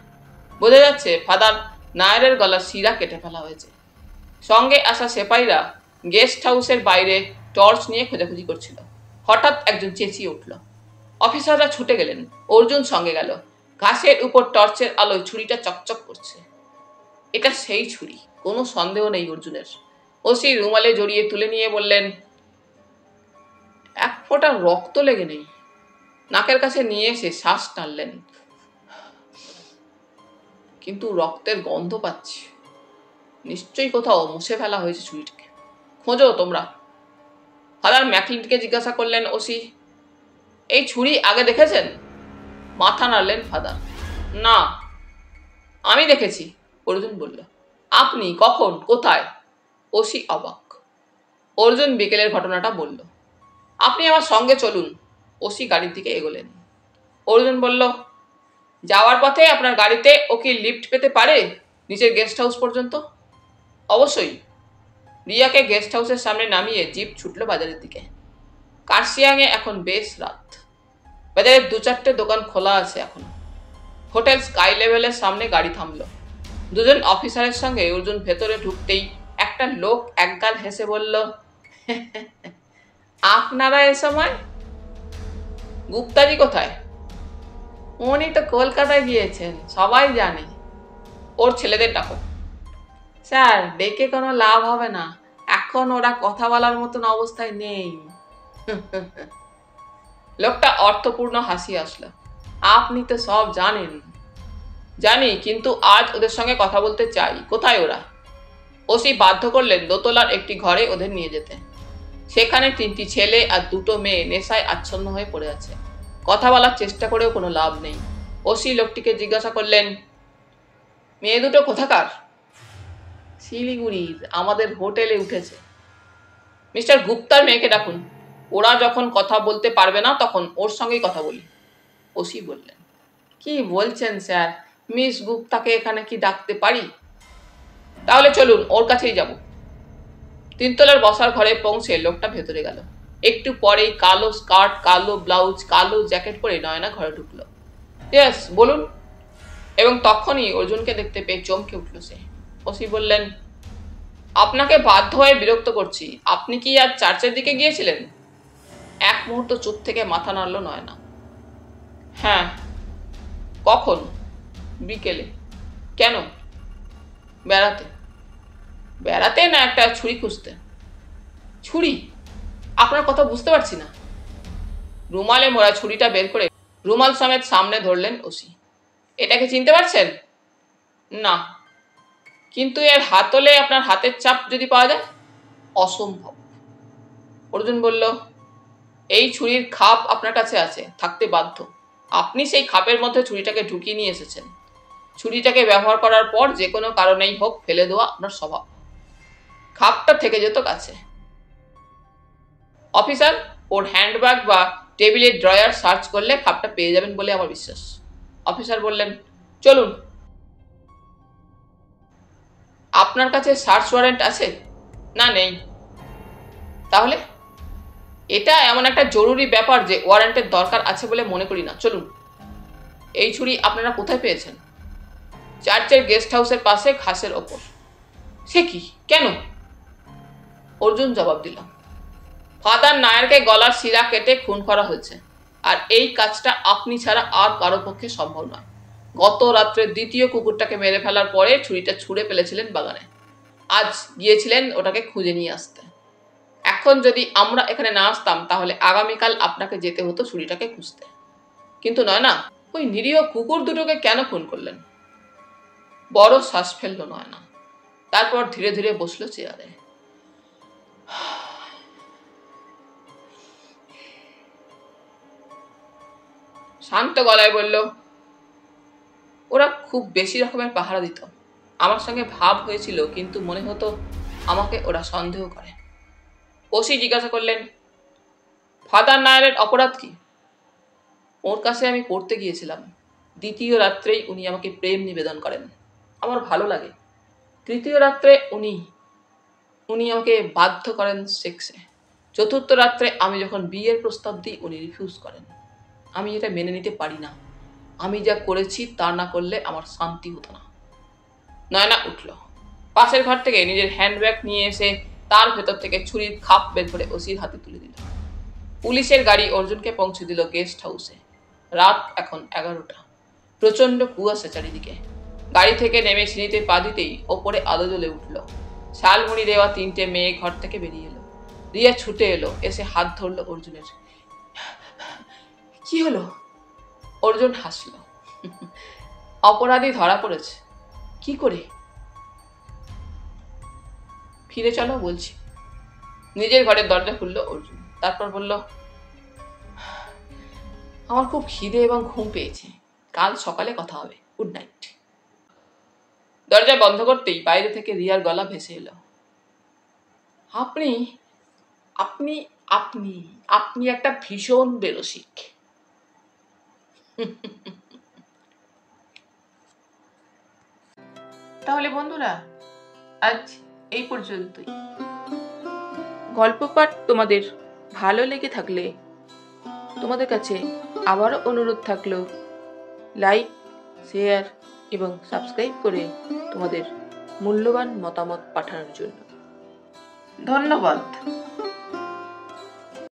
বোঝা যাচ্ছে ফাদার নায়ারের গলা শিরা কেটে ফেলা হয়েছে। সঙ্গে আসা সেপাইরা গেস্ট হাউসের বাইরে টর্চ নিয়ে খোঁজাখুঁজি করছিল। হঠাৎ একজন চেঁচিয়ে উঠল। অফিসাররা ছুটে গেলেন। অর্জুন সঙ্গে গেল। ঘাসের উপর টর্চের আলোয় ছুরিটা চকচক করছে। এটা সেই ছুরি, কোনো সন্দেহ নেই অর্জুনের। ওসি রুমালে জড়িয়ে তুলে নিয়ে বললেন, এক ফোঁটা রক্ত লেগে নেই। নাকের কাছে নিয়ে এসে শ্বাস টানলেন, কিন্তু রক্তের গন্ধ পাচ্ছি। নিশ্চয়ই কোথাও মুছে ফেলা হয়েছে ছুরিটাকে। খোঁজো তোমরা। ফাদার ম্যাকলিনকে জিজ্ঞাসা করলেন ওসি, এই ছুরি আগে দেখেছেন? মাথা নাড়লেন ফাদার। না, আমি দেখেছি, অর্জুন বলল। আপনি? কখন? কোথায়? ওসি অবাক। অর্জুন বিকেলের ঘটনাটা বলল। আপনি আমার সঙ্গে চলুন। ওসি গাড়ির দিকে এগোলেন। অর্জুন বলল, যাওয়ার পথে আপনার গাড়িতে ও কি লিফট পেতে পারে নিচের গেস্ট হাউস পর্যন্ত? অবশ্যই। রিয়াকে গেস্ট হাউসের সামনে নামিয়ে জিপ ছুটল বাজারের দিকে। কার্শিয়াংয়ে এখন বেশ রাত। বাজারের 2-4টে দোকান খোলা আছে এখন। হোটেল স্কাই লেভেলের সামনে গাড়ি থামল। দুজন অফিসারের সঙ্গে অর্জুন ভেতরে ঢুকতেই একটা লোক একগাল হেসে বলল, আপনারা এ সময়? গুপ্তাজি কোথায়? উনি তো কলকাতায় গিয়েছেন, সবাই জানে। ওর ছেলেদের ডাকো। স্যার, ডেকে কোনো লাভ হবে না, এখন ওরা কথা বলার মতন অবস্থায় নেই। লোকটা অর্থপূর্ণ হাসি আসলো। আপনি তো সব জানেন। জানি, কিন্তু আজ ওদের সঙ্গে কথা বলতে চাই। কোথায় ওরা? ওসি বাধ্য করলেন দোতলার একটি ঘরে ওদের নিয়ে যেতে। সেখানে 3টি ছেলে আর 2টো মেয়ে নেশায় আচ্ছন্ন হয়ে পড়ে আছে। কথা বলার চেষ্টা করেও কোনো লাভ নেই। ওসি লোকটিকে জিজ্ঞাসা করলেন, মেয়ে দুটো কোথাকার? শিলিগুড়ির, আমাদের হোটেলে উঠেছে। মিস্টার গুপ্তার মেয়েকে ডাকুন। ওরা যখন কথা বলতে পারবে না তখন ওর সঙ্গেই কথা বলি। ওসি বললেন, কি বলছেন স্যার? মিস গুপ্তাকে এখানে কি ডাকতে পারি? তাহলে চলুন, ওর কাছেই যাব। 3তলার বসার ঘরে পৌঁছে লোকটা ভেতরে গেল। একটু পরেই কালো স্কার্ট, কালো ব্লাউজ, কালো জ্যাকেট পরে নয়না ঘরে ঢুকলো। ইয়েস, বলুন। এবং তখনই অর্জুনকে দেখতে পেয়ে চমকে উঠল সে। ওসি বললেন, আপনাকে বাধ্য হয়ে বিরক্ত করছি। আপনি কি আজ চার্চের দিকে গিয়েছিলেন? এক মুহূর্ত চুপ থেকে মাথা নাড়ল নয়না। হ্যাঁ। কখন? বিকেলে। কেন? বেড়াতে। বেড়াতে না একটা ছুরি খুঁজতে। ছুরি? আপনার কথা বুঝতে পারছি না। রুমালে মোড়া ছুরিটা বের করে রুমাল সমেত সামনে ধরলেন ওসি। এটাকে চিনতে পারছেন? না। কিন্তু এর হাতলে আপনার হাতের ছাপ যদি পাওয়া যায়? অসম্ভব। অর্জুন বলল, এই ছুরির খাপ আপনার কাছে আছে, থাকতে বাধ্য। আপনি সেই খাপের মধ্যে ছুরিটাকে ঢুকিয়ে নিয়ে এসেছেন। ছুরিটাকে ব্যবহার করার পর যে কোনো কারণেই হোক ফেলে দেওয়া আপনার স্বভাব। খাপটা থেকে যেত কাছে। অফিসার, ওর হ্যান্ডব্যাগ বা টেবিলের ড্রয়ার সার্চ করলে খাপটা পেয়ে যাবেন বলে আমার বিশ্বাস। অফিসার বললেন, চলুন। আপনার কাছে সার্চ ওয়ারেন্ট আছে? না, নেই। তাহলে? এটা এমন একটা জরুরি ব্যাপার যে ওয়ারেন্টের দরকার আছে বলে মনে করি না। চলুন। এই ছুরি আপনারা কোথায় পেয়েছেন? চার্চের গেস্ট হাউসের পাশে ঘাসের ওপর। সে কি? কেন? অর্জুন জবাব দিল, ফাদার নায়ারকে গলার শিরা কেটে খুন করা হয়েছে, আর এই কাজটা আপনি ছাড়া আর কারো পক্ষে সম্ভব নয়। গত রাত্রে দ্বিতীয় কুকুরটাকে মেরে ফেলার পরে ছুরিটা ছুঁড়ে ফেলেছিলেন বাগানে। আজ গিয়েছিলেন ওটাকে খুঁজে নিয়ে আসতে। এখন যদি আমরা এখানে না আসতাম তাহলে আগামীকাল আপনাকে যেতে হতো ছুরিটাকে খুঁজতে। কিন্তু নয় না, ওই নিরীহ কুকুর দুটোকে কেন খুন করলেন? বড় শ্বাস ফেলল নয়না। তারপর ধীরে ধীরে বসলো চেয়ারে। শান্ত গলায় বলল, ওরা খুব বেশি রকমের পাহারা দিত। আমার সঙ্গে ভাব হয়েছিল, কিন্তু মনে হতো আমাকে ওরা সন্দেহ করে। ওসি জিজ্ঞাসা করলেন, ফাদার নায়ারের অপরাধ কি? ওর কাছে আমি পড়তে গিয়েছিলাম। দ্বিতীয় রাত্রেই উনি আমাকে প্রেম নিবেদন করেন। আমার ভালো লাগে। তৃতীয় রাত্রে উনি আমাকে বাধ্য করেন সেক্সে। চতুর্থ রাত্রে আমি যখন বিয়ের প্রস্তাব দিই, উনি রিফিউজ করেন। আমি এটা মেনে নিতে পারি না। আমি যা করেছি তা না করলে আমার শান্তি হতো না। নয়না উঠল। পাশের ঘর থেকে নিজের হ্যান্ডব্যাগ নিয়ে এসে তার ভেতর থেকে ছুরির খাপ বের করে ওসির হাতে তুলে দিল। পুলিশের গাড়ি অর্জুনকে পৌঁছে দিল গেস্ট হাউসে। রাত এখন 11টা। প্রচন্ড কুয়াশা চারিদিকে। গাড়ি থেকে নেমে সিঁড়িতে পা দিতেই ওপরে আলো জ্বলে উঠল। শালমুড়ি দেওয়া 3টে মেয়ে ঘর থেকে বেরিয়ে এলো। রিয়া ছুটে এলো, এসে হাত ধরল অর্জুনের। কি হলো? অর্জুন হাসল। অপরাধী ধরা পড়েছে। কি করে? ফিরে চলো বলছি। নিজের ঘরের দরজা খুললো অর্জুন। তারপর বলল, আমার খুব খিদে এবং ঘুম পেয়েছে। কাল সকালে কথা হবে। Good night. দরজা বন্ধ করতেই বাইরে থেকে রিয়ার গলা ভেসে এলো, আপনি আপনি আপনি আপনি একটা ভীষণ বেরসিক। তাহলে বন্ধুরা, আজ এই পর্যন্তই। গল্প পাঠ তোমাদের ভালো লেগে থাকলে তোমাদের কাছে আবারও অনুরোধ থাকলো, লাইক, শেয়ার এবং সাবস্ক্রাইব করে তোমাদের মূল্যবান মতামত পাঠানোর জন্য। ধন্যবাদ।